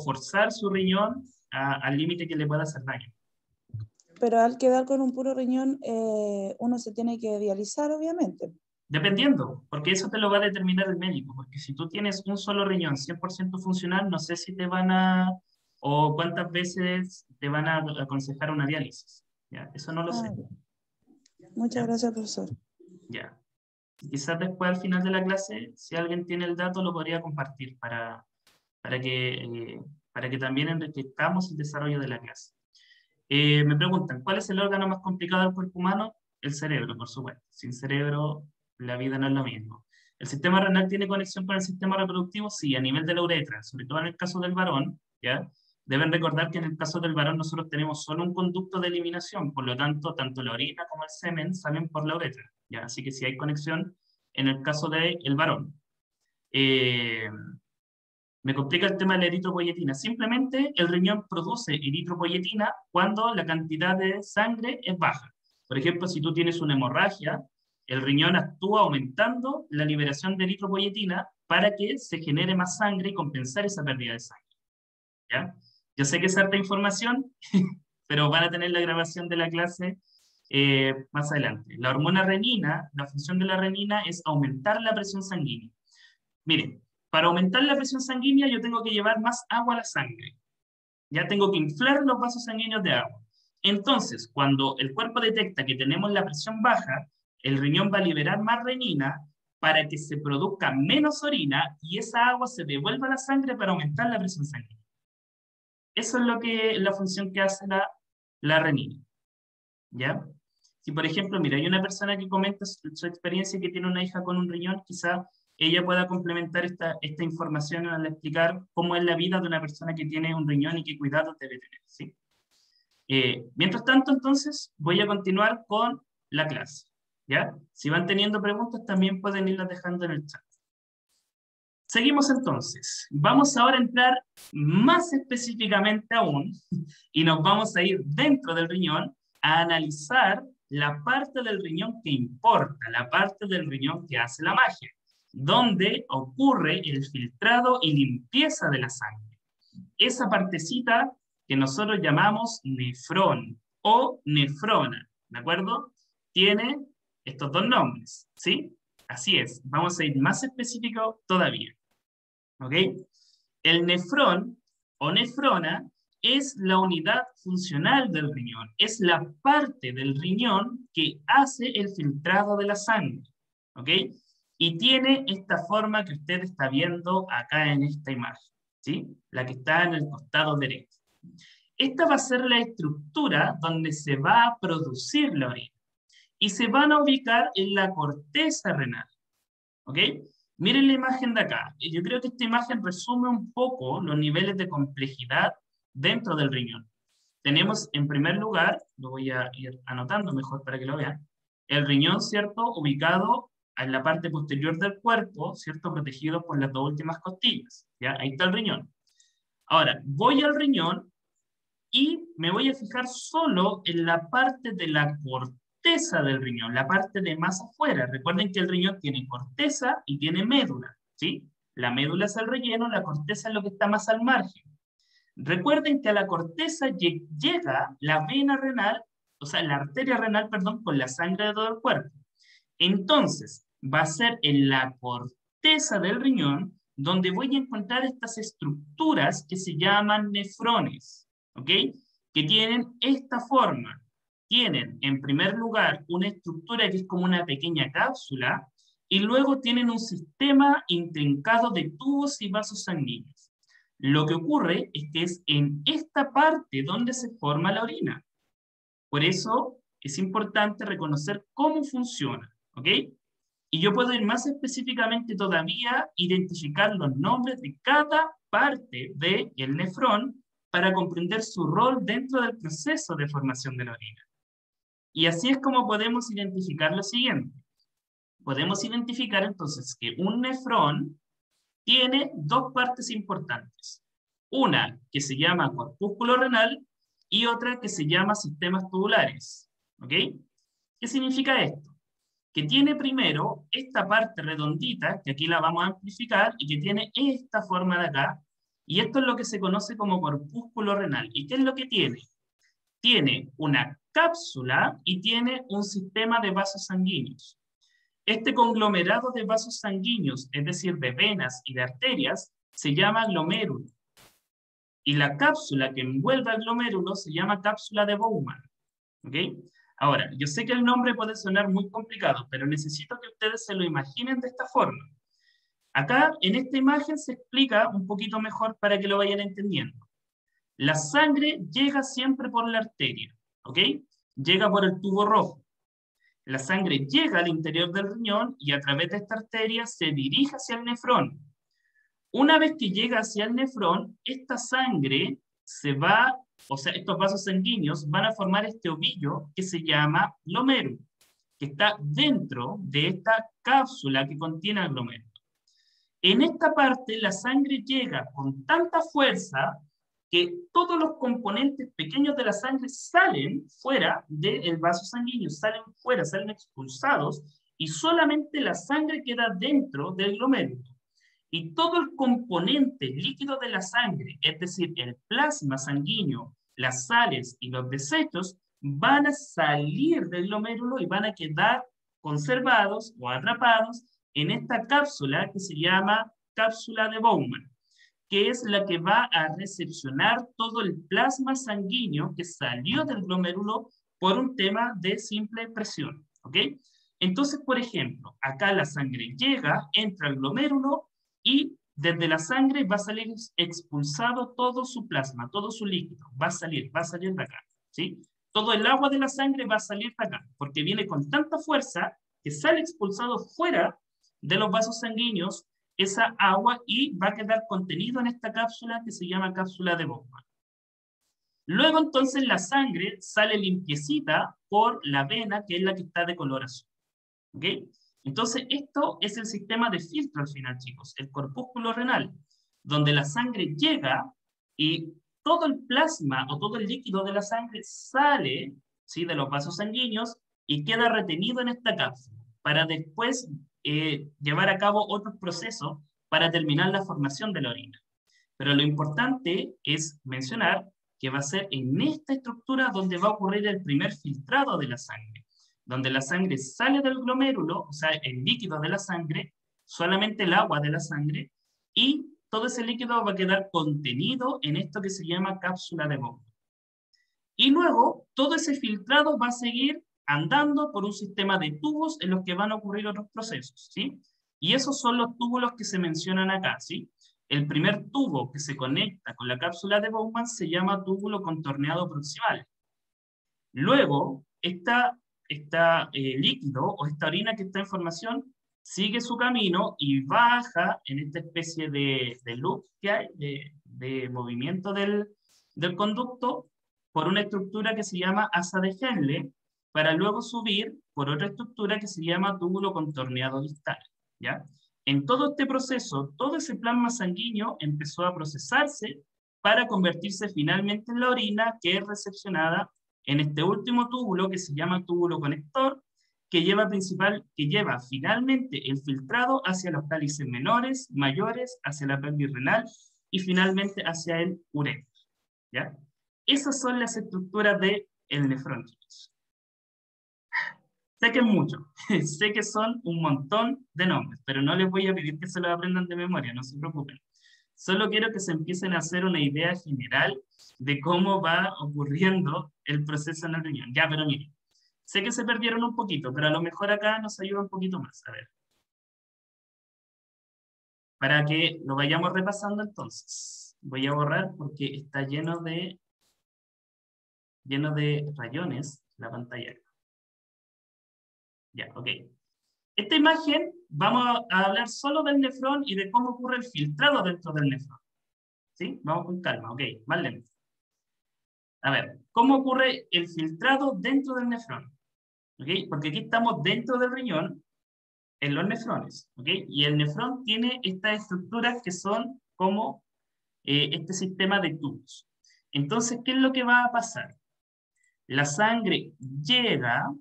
forzar su riñón al límite que le pueda hacer daño. Pero al quedar con un puro riñón, uno se tiene que dializar, obviamente. Dependiendo, porque eso te lo va a determinar el médico, porque si tú tienes un solo riñón 100% funcional, no sé si te van o cuántas veces te van a aconsejar una diálisis. ¿Ya? Eso no lo sé. Muchas ¿Ya? gracias, profesor. Ya. Quizás después al final de la clase, si alguien tiene el dato, lo podría compartir para que también enriquezcamos el desarrollo de la clase. Me preguntan, ¿cuál es el órgano más complicado del cuerpo humano? El cerebro, por supuesto. Sin cerebro, la vida no es lo mismo. ¿El sistema renal tiene conexión con el sistema reproductivo? Sí, a nivel de la uretra, sobre todo en el caso del varón, ¿ya? Deben recordar que en el caso del varón nosotros tenemos solo un conducto de eliminación, por lo tanto, tanto la orina como el semen salen por la uretra, ¿ya? Así que sí hay conexión en el caso del varón. Me complica el tema de la eritropoyetina. Simplemente el riñón produce eritropoyetina cuando la cantidad de sangre es baja. Por ejemplo, si tú tienes una hemorragia, el riñón actúa aumentando la liberación de eritropoyetina para que se genere más sangre y compensar esa pérdida de sangre. ¿Ya? Yo sé que es harta información, pero van a tener la grabación de la clase más adelante. La hormona renina, la función de la renina es aumentar la presión sanguínea. Miren, para aumentar la presión sanguínea yo tengo que llevar más agua a la sangre. Ya tengo que inflar los vasos sanguíneos de agua. Entonces, cuando el cuerpo detecta que tenemos la presión baja, el riñón va a liberar más renina para que se produzca menos orina y esa agua se devuelva a la sangre para aumentar la presión sanguínea. Eso es la función que hace la renina. ¿Ya? Si, por ejemplo, mira, hay una persona que comenta su experiencia que tiene una hija con un riñón, quizá ella pueda complementar esta información al explicar cómo es la vida de una persona que tiene un riñón y qué cuidados debe tener, ¿sí? Mientras tanto, entonces, voy a continuar con la clase, ¿ya? Si van teniendo preguntas, también pueden irlas dejando en el chat. Seguimos entonces. Vamos ahora a entrar más específicamente aún, y nos vamos a ir dentro del riñón a analizar la parte del riñón que importa, la parte del riñón que hace la magia, donde ocurre el filtrado y limpieza de la sangre. Esa partecita que nosotros llamamos nefrón o nefrona, ¿de acuerdo? Tiene estos dos nombres, ¿sí? Así es, vamos a ir más específico todavía, ¿ok? El nefrón o nefrona es la unidad funcional del riñón, es la parte del riñón que hace el filtrado de la sangre, ¿ok? Y tiene esta forma que usted está viendo acá en esta imagen, ¿sí? La que está en el costado derecho. Esta va a ser la estructura donde se va a producir la orina y se van a ubicar en la corteza renal, ¿ok? Miren la imagen de acá. Yo creo que esta imagen resume un poco los niveles de complejidad dentro del riñón. tenemos en primer lugar, lo voy a ir anotando mejor para que lo vean, el riñón, ¿cierto? Ubicado en la parte posterior del cuerpo, ¿cierto? Protegido por las dos últimas costillas, ¿ya? Ahí está el riñón. Ahora, voy al riñón y me voy a fijar solo en la parte de la corteza del riñón, la parte de más afuera. Recuerden que el riñón tiene corteza y tiene médula, ¿sí? La médula es el relleno, la corteza es lo que está más al margen. Recuerden que a la corteza llega la vena renal, o sea, la arteria renal, perdón, con la sangre de todo el cuerpo. Entonces, va a ser en la corteza del riñón donde voy a encontrar estas estructuras que se llaman nefrones, ¿ok? Que tienen esta forma. Tienen, en primer lugar, una estructura que es como una pequeña cápsula, y luego tienen un sistema intrincado de tubos y vasos sanguíneos. Lo que ocurre es que es en esta parte donde se forma la orina. Por eso es importante reconocer cómo funciona, ¿ok? Y yo puedo ir más específicamente todavía, identificar los nombres de cada parte del nefrón para comprender su rol dentro del proceso de formación de la orina. Y así es como podemos identificar lo siguiente. Podemos identificar entonces que un nefrón tiene dos partes importantes. Una que se llama corpúsculo renal y otra que se llama sistemas tubulares. ¿Ok? ¿Qué significa esto? Que tiene primero esta parte redondita, que aquí la vamos a amplificar, y que tiene esta forma de acá, y esto es lo que se conoce como corpúsculo renal. ¿Y qué es lo que tiene? Tiene una cápsula y tiene un sistema de vasos sanguíneos. Este conglomerado de vasos sanguíneos, es decir, de venas y de arterias, se llama glomérulo. Y la cápsula que envuelve al glomérulo se llama cápsula de Bowman. ¿Ok? Ahora, yo sé que el nombre puede sonar muy complicado, pero necesito que ustedes se lo imaginen de esta forma. Acá, en esta imagen, se explica un poquito mejor para que lo vayan entendiendo. La sangre llega siempre por la arteria, ¿ok? Llega por el tubo rojo. La sangre llega al interior del riñón y a través de esta arteria se dirige hacia el nefrón. Una vez que llega hacia el nefrón, esta sangre se va, o sea, estos vasos sanguíneos van a formar este ovillo que se llama glomérulo, que está dentro de esta cápsula que contiene el glomérulo. En esta parte, la sangre llega con tanta fuerza que todos los componentes pequeños de la sangre salen fuera del vaso sanguíneo, salen fuera, salen expulsados, y solamente la sangre queda dentro del glomérulo. Y todo el componente líquido de la sangre, es decir, el plasma sanguíneo, las sales y los desechos, van a salir del glomérulo y van a quedar conservados o atrapados en esta cápsula que se llama cápsula de Bowman, que es la que va a recepcionar todo el plasma sanguíneo que salió del glomérulo por un tema de simple presión, ¿ok? Entonces, por ejemplo, acá la sangre llega, entra al glomérulo y desde la sangre va a salir expulsado todo su plasma, todo su líquido, va a salir de acá, ¿sí? Todo el agua de la sangre va a salir de acá, porque viene con tanta fuerza que sale expulsado fuera de los vasos sanguíneos esa agua y va a quedar contenido en esta cápsula que se llama cápsula de Bowman. Luego entonces la sangre sale limpiecita por la vena, que es la que está de color azul. ¿Ok? Entonces esto es el sistema de filtro al final, chicos, el corpúsculo renal, donde la sangre llega y todo el plasma o todo el líquido de la sangre sale, ¿sí?, de los vasos sanguíneos y queda retenido en esta cápsula para después llevar a cabo otros procesos para terminar la formación de la orina. Pero lo importante es mencionar que va a ser en esta estructura donde va a ocurrir el primer filtrado de la sangre, donde la sangre sale del glomérulo, o sea, el líquido de la sangre, solamente el agua de la sangre, y todo ese líquido va a quedar contenido en esto que se llama cápsula de Bowman. Y luego, todo ese filtrado va a seguir andando por un sistema de tubos en los que van a ocurrir otros procesos, ¿sí? Y esos son los túbulos que se mencionan acá, ¿sí? El primer tubo que se conecta con la cápsula de Bowman se llama túbulo contorneado proximal. Luego, líquido o esta orina que está en formación sigue su camino y baja en esta especie de loop que hay, de movimiento del conducto, por una estructura que se llama asa de Henle, para luego subir por otra estructura que se llama túbulo contorneado distal, ¿ya? En todo este proceso, todo ese plasma sanguíneo empezó a procesarse para convertirse finalmente en la orina, que es recepcionada en este último túbulo que se llama túbulo conector, que lleva finalmente el filtrado hacia los cálices menores, mayores, hacia la pelvis renal y finalmente hacia el uréter, ¿ya? Esas son las estructuras del nefrón, chicos. Sé que es mucho, sé que son un montón de nombres, pero no les voy a pedir que se los aprendan de memoria, no se preocupen. Solo quiero que se empiecen a hacer una idea general de cómo va ocurriendo el proceso en el riñón. Ya, pero miren, sé que se perdieron un poquito, pero a lo mejor acá nos ayuda un poquito más. A ver. Para que lo vayamos repasando entonces. Voy a borrar porque está lleno de rayones la pantalla. Ya, ok. Esta imagen, vamos a hablar solo del nefrón y de cómo ocurre el filtrado dentro del nefrón. ¿Sí? Vamos con calma, ok, más lento. A ver, ¿cómo ocurre el filtrado dentro del nefrón? ¿Ok? Porque aquí estamos dentro del riñón, en los nefrones, ¿ok? Y el nefrón tiene estas estructuras que son como este sistema de tubos. Entonces, ¿qué es lo que va a pasar? La sangre llega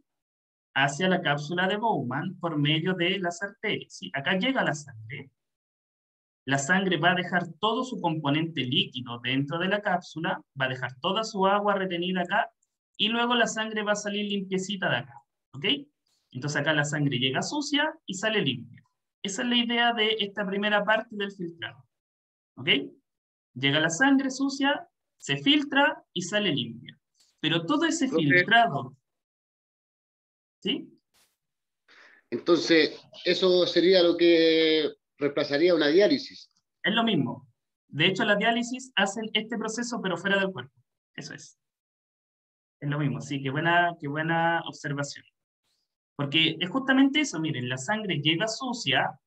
hacia la cápsula de Bowman por medio de las arterias. ¿Sí? Acá llega la sangre va a dejar todo su componente líquido dentro de la cápsula, va a dejar toda su agua retenida acá, y luego la sangre va a salir limpiecita de acá, ¿ok? Entonces acá la sangre llega sucia y sale limpia. Esa es la idea de esta primera parte del filtrado, ¿ok? Llega la sangre sucia, se filtra y sale limpia. Pero todo ese filtrado, ¿sí? Entonces, eso sería lo que reemplazaría una diálisis. Es lo mismo. De hecho, la diálisis hacen este proceso, pero fuera del cuerpo. Eso es. Es lo mismo, sí, qué buena observación. Porque es justamente eso, miren, la sangre llega sucia,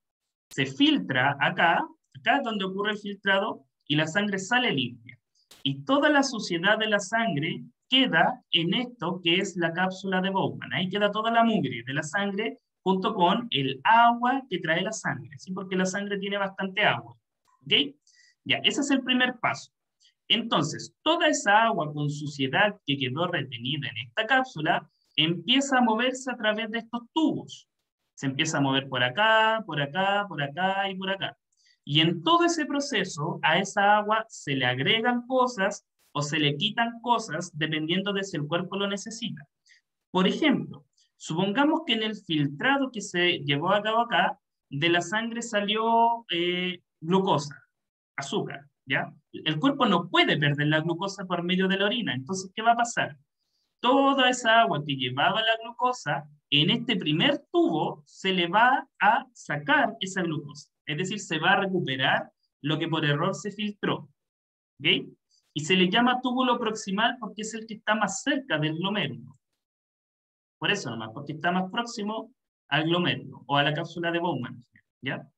se filtra acá es donde ocurre el filtrado, y la sangre sale limpia. Y toda la suciedad de la sangre queda en esto que es la cápsula de Bowman. Ahí queda toda la mugre de la sangre junto con el agua que trae la sangre, ¿sí? Porque la sangre tiene bastante agua. ¿Ok? Ya, ese es el primer paso. Entonces, toda esa agua con suciedad que quedó retenida en esta cápsula empieza a moverse a través de estos tubos. Se empieza a mover por acá, por acá, por acá y por acá. Y en todo ese proceso, a esa agua se le agregan cosas o se le quitan cosas dependiendo de si el cuerpo lo necesita. Por ejemplo, supongamos que en el filtrado que se llevó a cabo acá, de la sangre salió glucosa, azúcar, ¿ya? El cuerpo no puede perder la glucosa por medio de la orina, entonces, ¿qué va a pasar? Toda esa agua que llevaba la glucosa, en este primer tubo se le va a sacar esa glucosa, es decir, se va a recuperar lo que por error se filtró, ¿ok? Y se le llama túbulo proximal porque es el que está más cerca del glomérulo. Por eso nomás, porque está más próximo al glomérulo o a la cápsula de Bowman, ¿ya?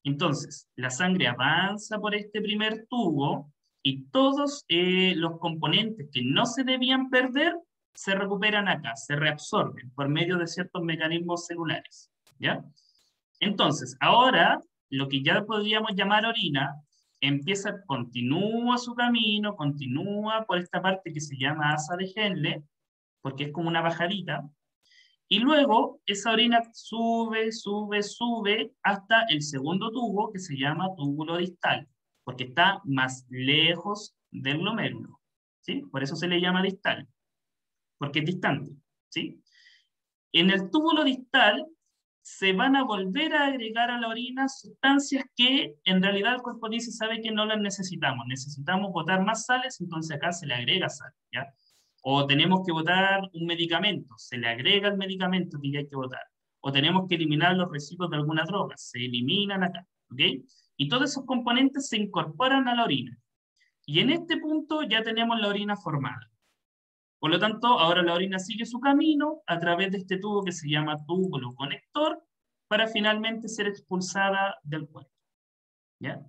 Entonces, la sangre avanza por este primer tubo y todos los componentes que no se debían perder se recuperan acá, se reabsorben por medio de ciertos mecanismos celulares, ¿ya? Entonces, ahora, lo que ya podríamos llamar orina, continúa su camino, continúa por esta parte que se llama asa de Henle, porque es como una bajadita, y luego esa orina sube, sube, sube hasta el segundo tubo que se llama túbulo distal, porque está más lejos del glomérulo, ¿sí? Por eso se le llama distal, porque es distante, ¿sí? En el túbulo distal se van a volver a agregar a la orina sustancias que en realidad el cuerpo dice, sabe que no las necesitamos botar más sales, entonces acá se le agrega sal, ¿ya? O tenemos que botar un medicamento, se le agrega el medicamento que hay que botar. O tenemos que eliminar los residuos de alguna droga, se eliminan acá, ¿ok? Y todos esos componentes se incorporan a la orina. Y en este punto ya tenemos la orina formada. Por lo tanto, ahora la orina sigue su camino a través de este tubo que se llama túbulo conector para finalmente ser expulsada del cuerpo, ¿ya?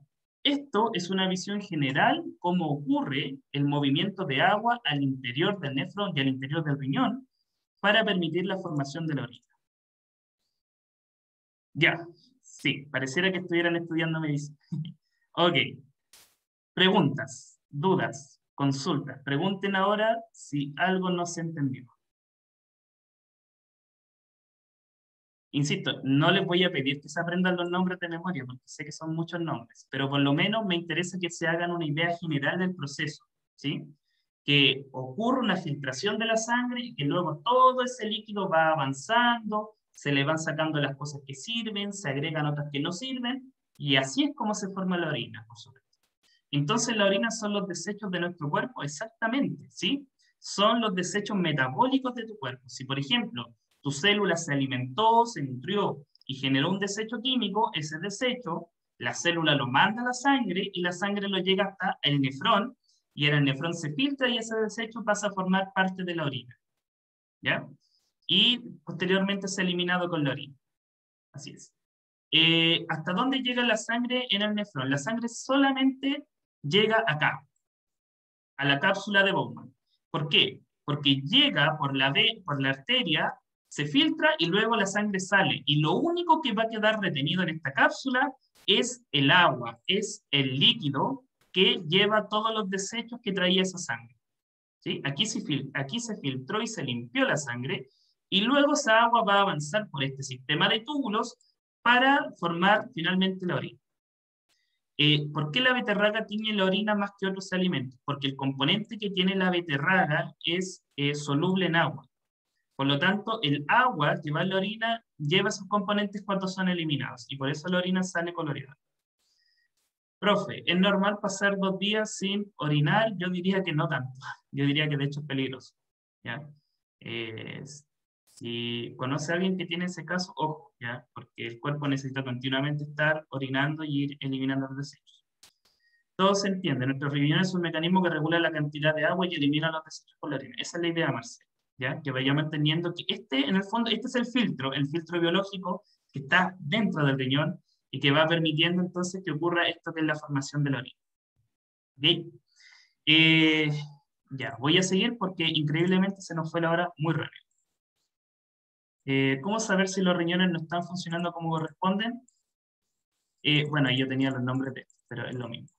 Esto es una visión general cómo ocurre el movimiento de agua al interior del nefrón y al interior del riñón para permitir la formación de la orina. Ya, sí, pareciera que estuvieran estudiando medicina. Ok. Preguntas, dudas, consultas. Pregunten ahora si algo no se entendió. Insisto, no les voy a pedir que se aprendan los nombres de memoria, porque sé que son muchos nombres, pero por lo menos me interesa que se hagan una idea general del proceso, ¿sí? Que ocurre una filtración de la sangre y que luego todo ese líquido va avanzando, se le van sacando las cosas que sirven, se agregan otras que no sirven, y así es como se forma la orina, por supuesto. Entonces, la orina son los desechos de nuestro cuerpo, exactamente, ¿sí? Son los desechos metabólicos de tu cuerpo. Si, por ejemplo, tu célula se alimentó, se nutrió y generó un desecho químico, ese desecho, la célula lo manda a la sangre y la sangre lo llega hasta el nefrón, y en el nefrón se filtra y ese desecho pasa a formar parte de la orina, ¿ya? Y posteriormente es eliminado con la orina. Así es. ¿Hasta dónde llega la sangre en el nefrón? La sangre solamente llega acá, a la cápsula de Bowman. ¿Por qué? Porque llega por la arteria, se filtra y luego la sangre sale. Y lo único que va a quedar retenido en esta cápsula es el agua, es el líquido que lleva todos los desechos que traía esa sangre. ¿Sí? Aquí se filtró y se limpió la sangre, y luego esa agua va a avanzar por este sistema de túbulos para formar finalmente la orina. ¿Por qué la beterraga tiñe la orina más que otros alimentos? Porque el componente que tiene la beterraga es soluble en agua. Por lo tanto, el agua que va en la orina lleva esos componentes cuando son eliminados, y por eso la orina sale colorida. Profe, ¿es normal pasar 2 días sin orinar? Yo diría que no tanto. Yo diría que de hecho es peligroso, ¿ya? Si conoce a alguien que tiene ese caso, ojo, ¿ya? Porque el cuerpo necesita continuamente estar orinando y ir eliminando los desechos. Todo se entiende. Nuestro riñón es un mecanismo que regula la cantidad de agua y elimina los desechos por la orina. Esa es la idea, Marcelo, ¿ya? Que vayamos entendiendo que en el fondo, este es el filtro biológico que está dentro del riñón y que va permitiendo entonces que ocurra esto que es la formación de la orina. ¿Ok? Ya, voy a seguir porque increíblemente se nos fue la hora muy rápido. ¿Cómo saber si los riñones no están funcionando como corresponden? Bueno, yo tenía los nombres de estos, pero es lo mismo.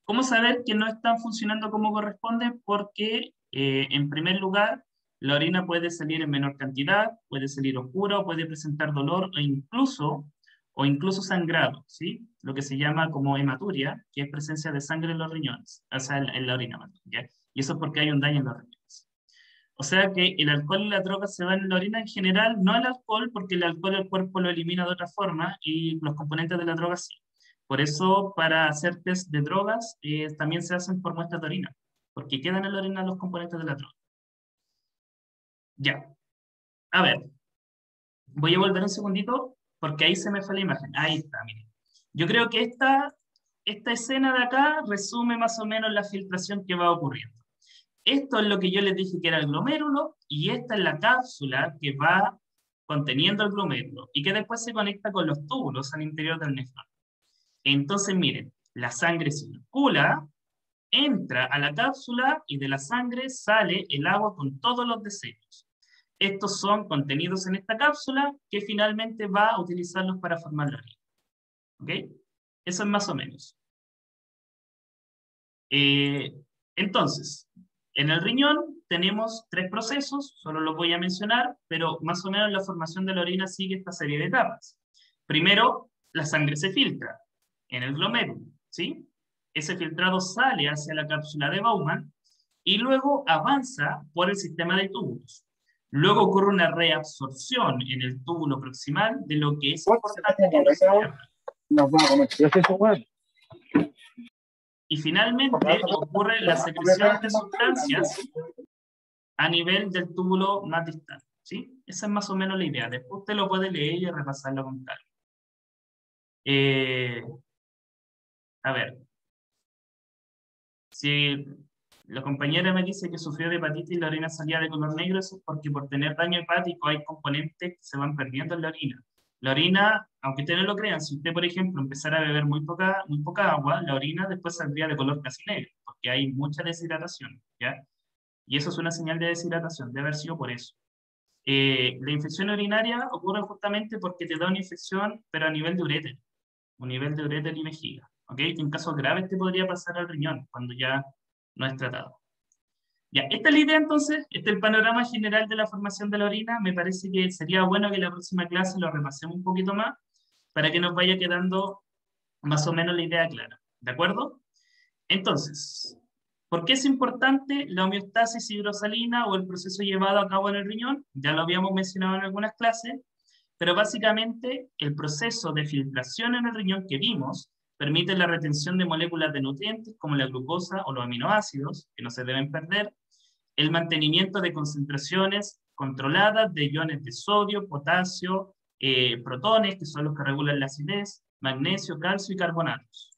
¿Cómo saber que no están funcionando como corresponde? Porque, en primer lugar, la orina puede salir en menor cantidad, puede salir oscura, o puede presentar dolor o incluso sangrado, ¿sí? Lo que se llama como hematuria, que es presencia de sangre en los riñones, o sea, en la orina, ¿ya? Y eso es porque hay un daño en los riñones. O sea que el alcohol y la droga se van en la orina en general, no el alcohol, porque el alcohol el cuerpo lo elimina de otra forma y los componentes de la droga sí. Por eso, para hacer test de drogas, también se hacen por muestras de orina, porque quedan en la orina los componentes de la droga. Ya. A ver. Voy a volver un segundito, porque ahí se me fue la imagen. Ahí está, miren. Yo creo que esta escena de acá resume más o menos la filtración que va ocurriendo. Esto es lo que yo les dije que era el glomérulo, y esta es la cápsula que va conteniendo el glomérulo, y que después se conecta con los túbulos al interior del nefrón. Entonces, miren, la sangre circula, entra a la cápsula, y de la sangre sale el agua con todos los desechos. Estos son contenidos en esta cápsula, que finalmente va a utilizarlos para formar la orina. ¿Ok? Eso es más o menos. Entonces, en el riñón tenemos 3 procesos, solo los voy a mencionar, pero más o menos la formación de la orina sigue esta serie de etapas. Primero, la sangre se filtra en el glomérulo, ¿sí? Ese filtrado sale hacia la cápsula de Bowman y luego avanza por el sistema de túbulos. Luego ocurre una reabsorción en el túbulo proximal de lo que es importante que y finalmente ocurre la secreción de sustancias a nivel del túbulo más distal, ¿sí? Esa es más o menos la idea. Después usted lo puede leer y repasarlo con calma. A ver. Si la compañera me dice que sufrió de hepatitis y la orina salía de color negro, eso es porque por tener daño hepático hay componentes que se van perdiendo en la orina. La orina aunque ustedes no lo crean, si usted, por ejemplo, empezara a beber muy poca agua, la orina después saldría de color casi negro, porque hay mucha deshidratación, ¿ya? Y eso es una señal de deshidratación, debe haber sido por eso. La infección urinaria ocurre justamente porque te da una infección, pero a nivel de uréter, un nivel de uréter y vejiga, ¿ok? Que en casos graves te podría pasar al riñón, cuando ya no es tratado. Ya, esta es la idea entonces, este es el panorama general de la formación de la orina. Me parece que sería bueno que la próxima clase lo repasemos un poquito más, para que nos vaya quedando más o menos la idea clara, ¿de acuerdo? Entonces, ¿por qué es importante la homeostasis hidrosalina o el proceso llevado a cabo en el riñón? Ya lo habíamos mencionado en algunas clases, pero básicamente el proceso de filtración en el riñón que vimos permite la retención de moléculas de nutrientes como la glucosa o los aminoácidos, que no se deben perder, el mantenimiento de concentraciones controladas de iones de sodio, potasio, protones, que son los que regulan la acidez, magnesio, calcio y carbonatos.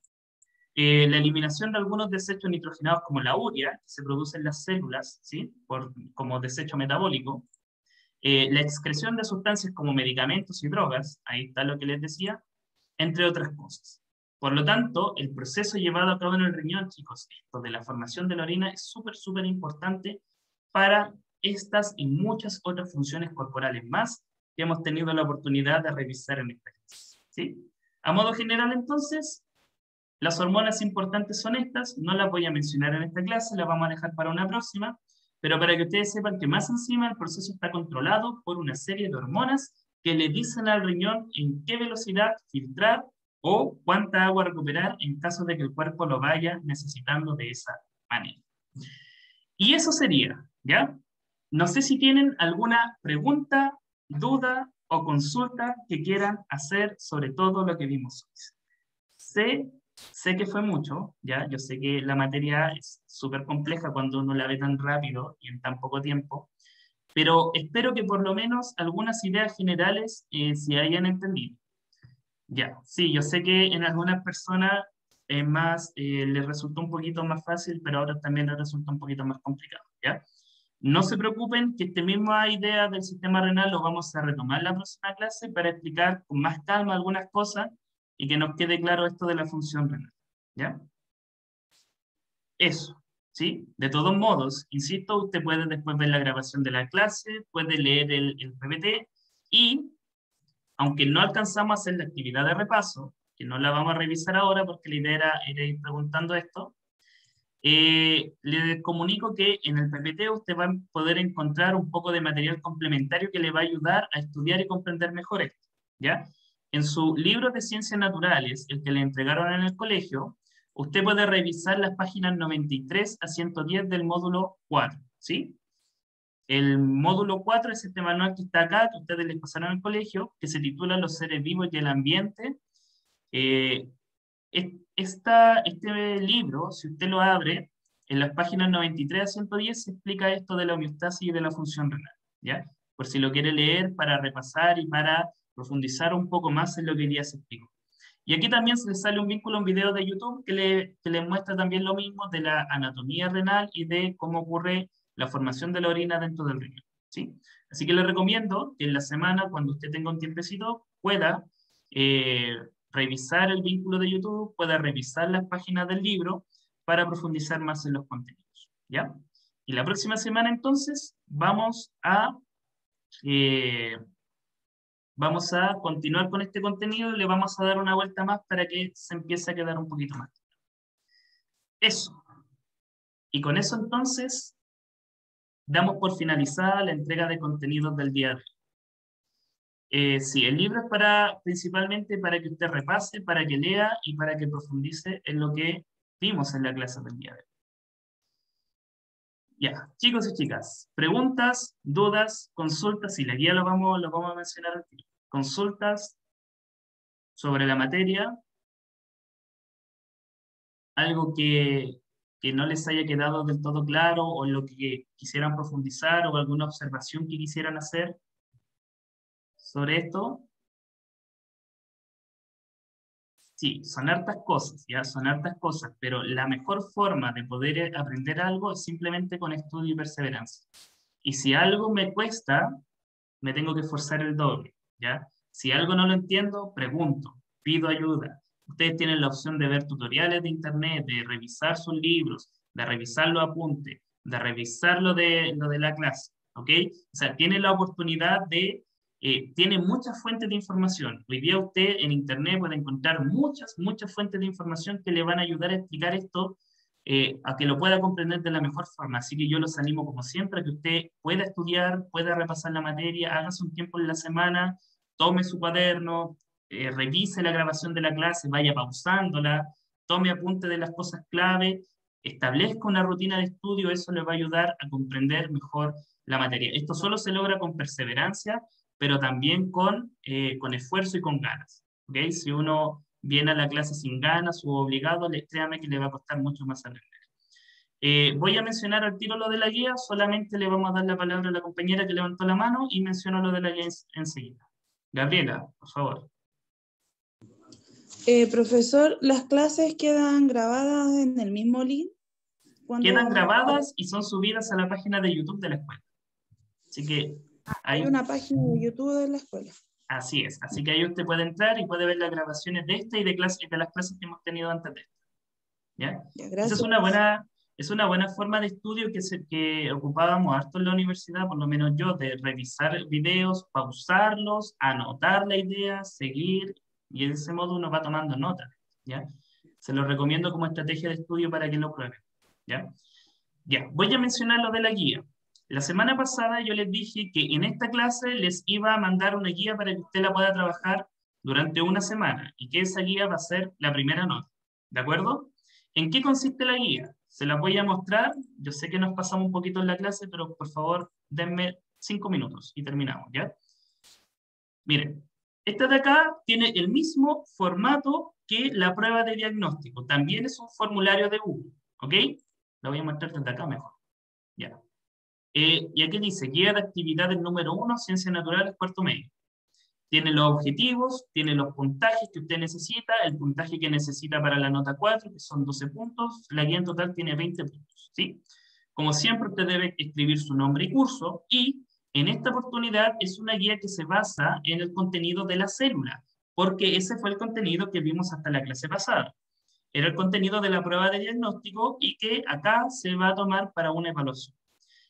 La eliminación de algunos desechos nitrogenados como la urea, que se produce en las células, ¿sí? Como desecho metabólico. La excreción de sustancias como medicamentos y drogas, ahí está lo que les decía, entre otras cosas. Por lo tanto, el proceso llevado a cabo en el riñón, chicos, esto de la formación de la orina es súper importante para estas y muchas otras funciones corporales más que hemos tenido la oportunidad de revisar en esta clase, ¿sí? A modo general, entonces, las hormonas importantes son estas, no las voy a mencionar en esta clase, las vamos a dejar para una próxima, pero para que ustedes sepan que más encima el proceso está controlado por una serie de hormonas que le dicen al riñón en qué velocidad filtrar o cuánta agua recuperar en caso de que el cuerpo lo vaya necesitando de esa manera. Y eso sería, ¿ya? No sé si tienen alguna pregunta, duda o consulta que quieran hacer sobre todo lo que vimos hoy. Sé que fue mucho, ¿ya? Yo sé que la materia es súper compleja cuando uno la ve tan rápido y en tan poco tiempo, pero espero que por lo menos algunas ideas generales se hayan entendido. Ya, sí, yo sé que en algunas personas les resultó un poquito más fácil, pero ahora también les resulta un poquito más complicado, ¿ya? No se preocupen que esta misma idea del sistema renal lo vamos a retomar en la próxima clase para explicar con más calma algunas cosas y que nos quede claro esto de la función renal, ¿ya? Eso, ¿sí? De todos modos, insisto, usted puede después ver la grabación de la clase, puede leer el PPT y, aunque no alcanzamos a hacer la actividad de repaso, que no la vamos a revisar ahora porque la idea era ir preguntando esto, le comunico que en el PPT usted va a poder encontrar un poco de material complementario que le va a ayudar a estudiar y comprender mejor esto, ¿ya? En su libro de Ciencias Naturales, el que le entregaron en el colegio, usted puede revisar las páginas 93 a 110 del módulo 4, ¿sí? El módulo 4 es este manual que está acá, que ustedes les pasaron al colegio, que se titula Los seres vivos y el ambiente. Este libro, si usted lo abre, en las páginas 93 a 110 se explica esto de la homeostasis y de la función renal, ¿ya? Por si lo quiere leer para repasar y para profundizar un poco más en lo que ya se explicó. Y aquí también se le sale un vínculo, un video de YouTube que le muestra también lo mismo de la anatomía renal y de cómo ocurre la formación de la orina dentro del riñón, ¿sí? Así que le recomiendo que en la semana, cuando usted tenga un tiempecito, pueda revisar el vínculo de YouTube, pueda revisar las páginas del libro para profundizar más en los contenidos, ¿ya? Y la próxima semana, entonces, vamos a continuar con este contenido y le vamos a dar una vuelta más para que se empiece a quedar un poquito más. Eso. Y con eso, entonces, damos por finalizada la entrega de contenidos del día de hoy. Sí, el libro es principalmente para que usted repase, para que lea y para que profundice en lo que vimos en la clase del día de hoy. Ya, chicos y chicas, preguntas, dudas, consultas, y la guía lo vamos a mencionar aquí. Consultas sobre la materia, algo que no les haya quedado del todo claro, o lo que quisieran profundizar, o alguna observación que quisieran hacer sobre esto. Sí, son hartas cosas, ¿ya? Son hartas cosas, pero la mejor forma de poder aprender algo es simplemente con estudio y perseverancia. Y si algo me cuesta, me tengo que esforzar el doble, ¿ya? Si algo no lo entiendo, pregunto, pido ayuda. Ustedes tienen la opción de ver tutoriales de internet, de revisar sus libros, de revisar los apuntes, de revisar lo de la clase, ¿ok? O sea, tienen la oportunidad de, tiene muchas fuentes de información. Hoy día usted en internet puede encontrar muchas fuentes de información que le van a ayudar a explicar esto, a que lo pueda comprender de la mejor forma. Así que yo los animo, como siempre, a que usted pueda estudiar, pueda repasar la materia, hágase un tiempo en la semana, tome su cuaderno, revise la grabación de la clase, vaya pausándola, tome apunte de las cosas clave, establezca una rutina de estudio, eso le va a ayudar a comprender mejor la materia. Esto solo se logra con perseverancia, pero también con esfuerzo y con ganas. ¿Okay? Si uno viene a la clase sin ganas o obligado, créame que le va a costar mucho más aprender. Voy a mencionar al tiro lo de la guía, solamente le vamos a dar la palabra a la compañera que levantó la mano y menciono lo de la guía enseguida. Gabriela, por favor. Profesor, ¿las clases quedan grabadas en el mismo link? Quedan grabadas y son subidas a la página de YouTube de la escuela. Así que hay una página de YouTube de la escuela. Así es, así que ahí usted puede entrar y puede ver las grabaciones de esta y de las clases que hemos tenido antes de esta. ¿Ya? Esa es una buena forma de estudio que ocupábamos harto en la universidad, por lo menos yo, de revisar videos, pausarlos, anotar la idea, seguir, y de ese modo uno va tomando nota, ¿ya? Se lo recomiendo como estrategia de estudio para que lo prueben, ¿ya? Ya, voy a mencionar lo de la guía. La semana pasada yo les dije que en esta clase les iba a mandar una guía para que usted la pueda trabajar durante una semana, y que esa guía va a ser la primera nota, ¿de acuerdo? ¿En qué consiste la guía? Se la voy a mostrar. Yo sé que nos pasamos un poquito en la clase, pero por favor, denme 5 minutos y terminamos, ¿ya? Miren, esta de acá tiene el mismo formato que la prueba de diagnóstico. También es un formulario de Google, ¿ok? La voy a mostrar desde acá mejor. Ya. Y aquí dice, guía de actividades número 1, Ciencias Naturales, cuarto medio. Tiene los objetivos, tiene los puntajes que usted necesita, el puntaje que necesita para la nota 4, que son 12 puntos, la guía en total tiene 20 puntos, ¿sí? Como siempre, usted debe escribir su nombre y curso, y en esta oportunidad es una guía que se basa en el contenido de la célula, porque ese fue el contenido que vimos hasta la clase pasada. Era el contenido de la prueba de diagnóstico y que acá se va a tomar para una evaluación.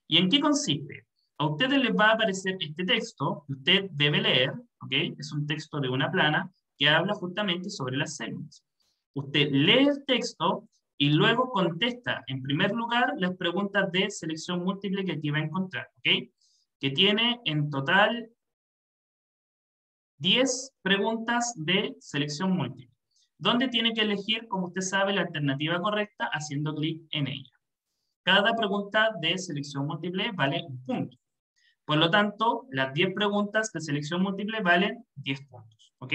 ¿Y en qué consiste? A ustedes les va a aparecer este texto que usted debe leer, ¿ok? Es un texto de una plana que habla justamente sobre las células. Usted lee el texto y luego contesta, en primer lugar, las preguntas de selección múltiple que aquí va a encontrar, ¿ok? Que tiene en total 10 preguntas de selección múltiple, donde tiene que elegir, como usted sabe, la alternativa correcta haciendo clic en ella. Cada pregunta de selección múltiple vale un punto. Por lo tanto, las 10 preguntas de selección múltiple valen 10 puntos, ¿ok?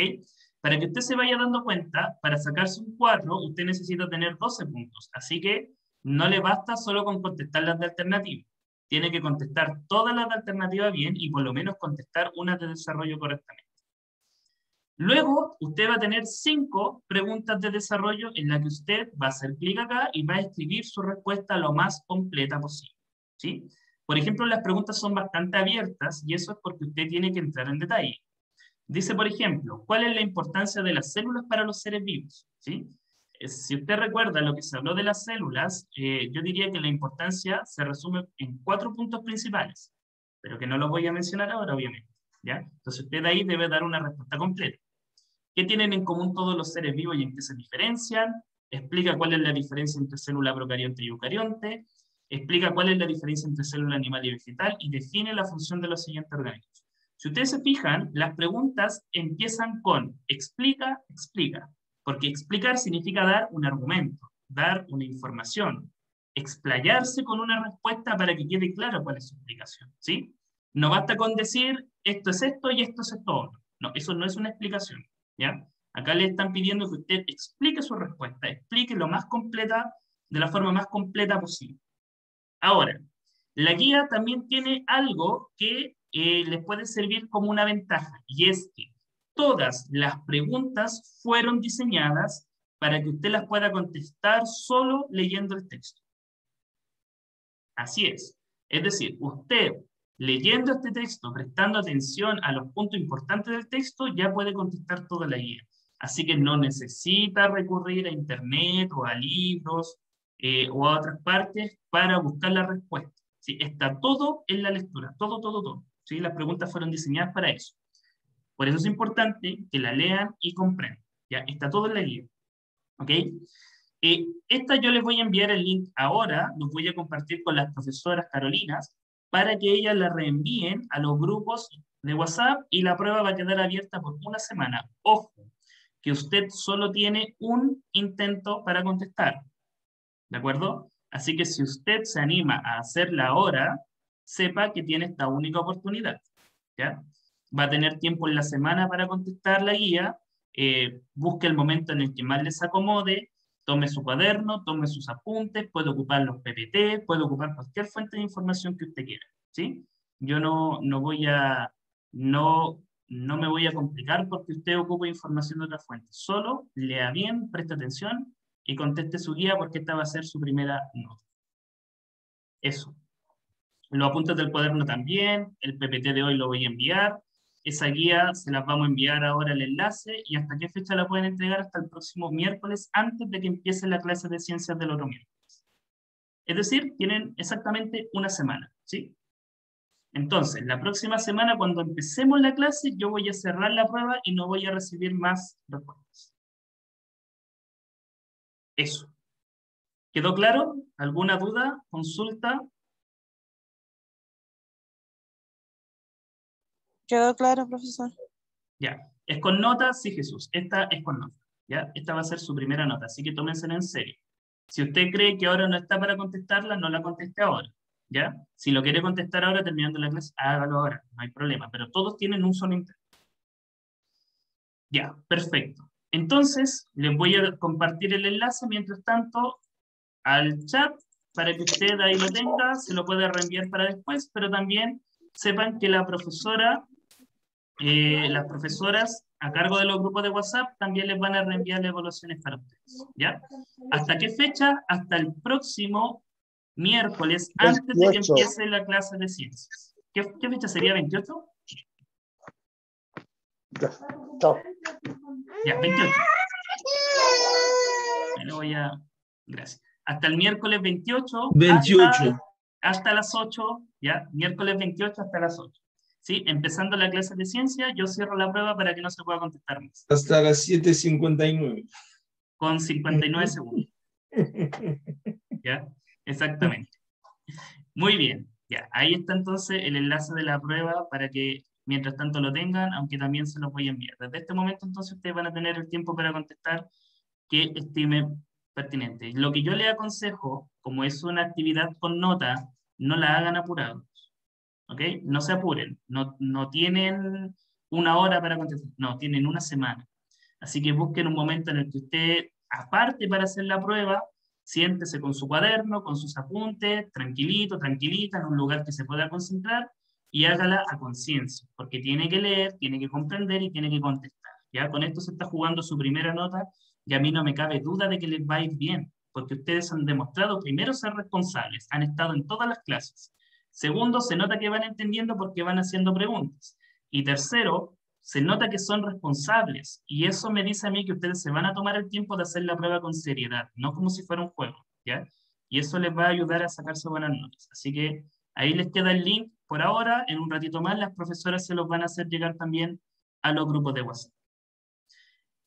Para que usted se vaya dando cuenta, para sacarse un 4, usted necesita tener 12 puntos. Así que no le basta solo con contestar las de alternativa. Tiene que contestar todas las de alternativa bien y por lo menos contestar una de desarrollo correctamente. Luego, usted va a tener 5 preguntas de desarrollo en las que usted va a hacer clic acá y va a escribir su respuesta lo más completa posible, ¿sí? Por ejemplo, las preguntas son bastante abiertas y eso es porque usted tiene que entrar en detalle. Dice, por ejemplo, ¿cuál es la importancia de las células para los seres vivos? ¿Sí? Si usted recuerda lo que se habló de las células, yo diría que la importancia se resume en 4 puntos principales, pero que no los voy a mencionar ahora, obviamente, ¿ya? Entonces usted ahí debe dar una respuesta completa. ¿Qué tienen en común todos los seres vivos y en qué se diferencian? Explica cuál es la diferencia entre célula procarionte y eucarionte. Explica cuál es la diferencia entre célula animal y vegetal y define la función de los siguientes organismos. Si ustedes se fijan, las preguntas empiezan con explica, explica, porque explicar significa dar un argumento, dar una información, explayarse con una respuesta para que quede claro cuál es su explicación, ¿sí? No basta con decir esto es esto y esto es esto otro. No, eso no es una explicación, ¿ya? Acá le están pidiendo que usted explique su respuesta, explique lo más completa, de la forma más completa posible. Ahora, la guía también tiene algo que les puede servir como una ventaja, y es que todas las preguntas fueron diseñadas para que usted las pueda contestar solo leyendo el texto. Así es. Es decir, usted leyendo este texto, prestando atención a los puntos importantes del texto, ya puede contestar toda la guía. Así que no necesita recurrir a internet o a libros o a otras partes para buscar la respuesta. ¿Sí? Está todo en la lectura, todo, todo, todo. ¿Sí? Las preguntas fueron diseñadas para eso. Por eso es importante que la lean y comprendan. ¿Ya? Está todo en la guía. ¿Ok? Esta yo les voy a enviar el link ahora, los voy a compartir con las profesoras Carolinas, para que ellas la reenvíen a los grupos de WhatsApp y la prueba va a quedar abierta por una semana. Ojo, que usted solo tiene un intento para contestar. ¿De acuerdo? Así que si usted se anima a hacerla ahora, sepa que tiene esta única oportunidad. ¿Ya? Va a tener tiempo en la semana para contestar la guía, busque el momento en el que más les acomode, tome su cuaderno, tome sus apuntes, puede ocupar los PPT, puede ocupar cualquier fuente de información que usted quiera. ¿Sí? Yo no me voy a complicar porque usted ocupe información de otra fuente. Solo lea bien, preste atención y conteste su guía porque esta va a ser su primera nota. Eso. Los apuntes del cuaderno también, el PPT de hoy lo voy a enviar. Esa guía se las vamos a enviar ahora el enlace y hasta qué fecha la pueden entregar hasta el próximo miércoles antes de que empiece la clase de ciencias del otro miércoles. Es decir, tienen exactamente una semana, ¿sí? Entonces, la próxima semana cuando empecemos la clase yo voy a cerrar la prueba y no voy a recibir más respuestas. Eso. ¿Quedó claro? ¿Alguna duda? ¿Consulta? Quedó claro, profesor. Ya. ¿Es con nota? Sí, Jesús. Esta es con nota. ¿Ya? Esta va a ser su primera nota, así que tómensela en serio. Si usted cree que ahora no está para contestarla, no la conteste ahora. ¿Ya? Si lo quiere contestar ahora terminando la clase, hágalo ahora, no hay problema. Pero todos tienen un solo intento. Ya, perfecto. Entonces, les voy a compartir el enlace, mientras tanto, al chat, para que usted ahí lo tenga, se lo puede reenviar para después, pero también sepan que la profesora... las profesoras a cargo de los grupos de WhatsApp también les van a reenviar las evaluaciones para ustedes, ¿ya? ¿Hasta qué fecha? Hasta el próximo miércoles, antes de que 28. empiece la clase de ciencias. ¿Qué fecha sería? ¿28? Chao. Ya, 28. Bueno, gracias. Hasta el miércoles 28. 28. Hasta las 8, ¿ya? Miércoles 28 hasta las 8. ¿Sí? Empezando la clase de ciencia, yo cierro la prueba para que no se pueda contestar más. Hasta las 7:59. Con 59 segundos. ¿Ya? Exactamente. Muy bien. Ya, ahí está entonces el enlace de la prueba para que mientras tanto lo tengan, aunque también se los voy a enviar. Desde este momento entonces ustedes van a tener el tiempo para contestar que estimen pertinente. Lo que yo les aconsejo, como es una actividad con nota, no la hagan apurados. ¿Ok? No se apuren, no tienen una hora para contestar, no, tienen una semana. Así que busquen un momento en el que usted, aparte para hacer la prueba, siéntese con su cuaderno, con sus apuntes, tranquilito, tranquilita, en un lugar que se pueda concentrar y hágala a conciencia, porque tiene que leer, tiene que comprender y tiene que contestar. ¿Ya? Con esto se está jugando su primera nota y a mí no me cabe duda de que les va a ir bien, porque ustedes han demostrado primero ser responsables, han estado en todas las clases. Segundo, se nota que van entendiendo porque van haciendo preguntas. Y tercero, se nota que son responsables. Y eso me dice a mí que ustedes se van a tomar el tiempo de hacer la prueba con seriedad, no como si fuera un juego, ¿ya? Y eso les va a ayudar a sacarse buenas notas. Así que ahí les queda el link por ahora. En un ratito más las profesoras se los van a hacer llegar también a los grupos de WhatsApp.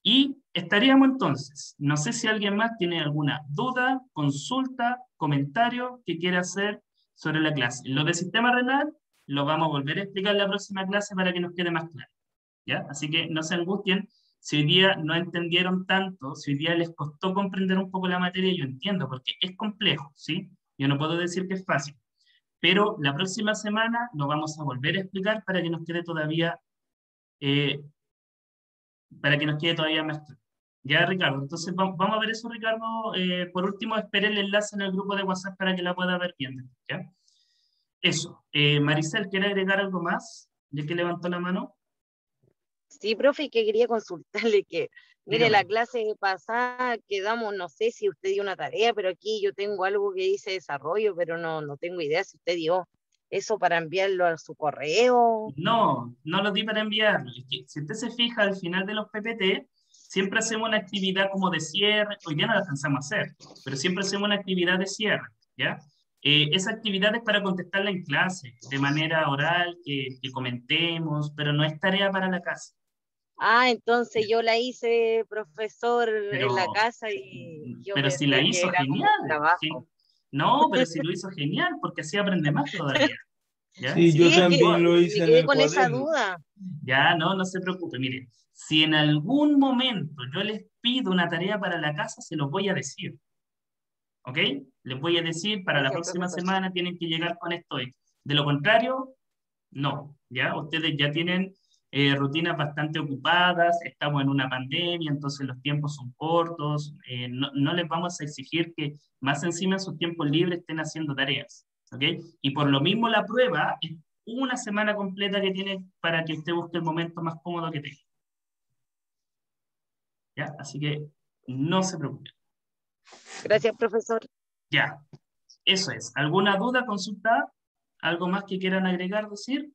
Y estaríamos entonces. No sé si alguien más tiene alguna duda, consulta, comentario que quiera hacer sobre la clase. Lo de sistema renal lo vamos a volver a explicar en la próxima clase para que nos quede más claro. ¿Ya? Así que no se angustien si hoy día no entendieron tanto, si hoy día les costó comprender un poco la materia, yo entiendo, porque es complejo, ¿sí? Yo no puedo decir que es fácil, pero la próxima semana lo vamos a volver a explicar para que nos quede todavía más claro. Ya, Ricardo, entonces vamos a ver eso, Ricardo. Por último, espere el enlace en el grupo de WhatsApp para que la pueda ver bien, ¿ya? Eso. Maricel, ¿quiere agregar algo más? Ya que levantó la mano. Sí, profe, que quería consultarle que, mire, Dígame. la clase pasada quedamos, no sé si usted dio una tarea, pero aquí yo tengo algo que dice desarrollo, pero no tengo idea si usted dio. eso para enviarlo a su correo. No, no lo di para enviarlo. Es que, si usted se fija al final de los PPT, siempre hacemos una actividad como de cierre. Hoy día no la pensamos hacer, pero siempre hacemos una actividad de cierre, ¿ya? Esa actividad es para contestarla en clase, de manera oral, que comentemos, pero no es tarea para la casa. Ah, entonces yo la hice, profesor, en la Pero, casa y yo pero si la pensé que hizo era como genial. un trabajo. Sí. No, pero si lo hizo genial, porque así aprende más todavía. ¿Ya? Sí, yo Sí, es que también lo me hice en quedé el con esa cuaderno. duda. Ya, no se preocupe. Mire, si en algún momento yo les pido una tarea para la casa, se los voy a decir. ¿Ok? Les voy a decir, para la Gracias, próxima profesor. semana tienen que llegar con esto. De lo contrario, no. ¿Ya? Ustedes ya tienen rutinas bastante ocupadas, estamos en una pandemia, entonces los tiempos son cortos, no les vamos a exigir que más encima en sus tiempos libres estén haciendo tareas. ¿Ok? Y por lo mismo la prueba es una semana completa que tiene para que usted busque el momento más cómodo que tenga. ¿Ya? Así que no se preocupe. Gracias, profesor. Ya, eso es. ¿Alguna duda, consulta? ¿Algo más que quieran agregar, decir?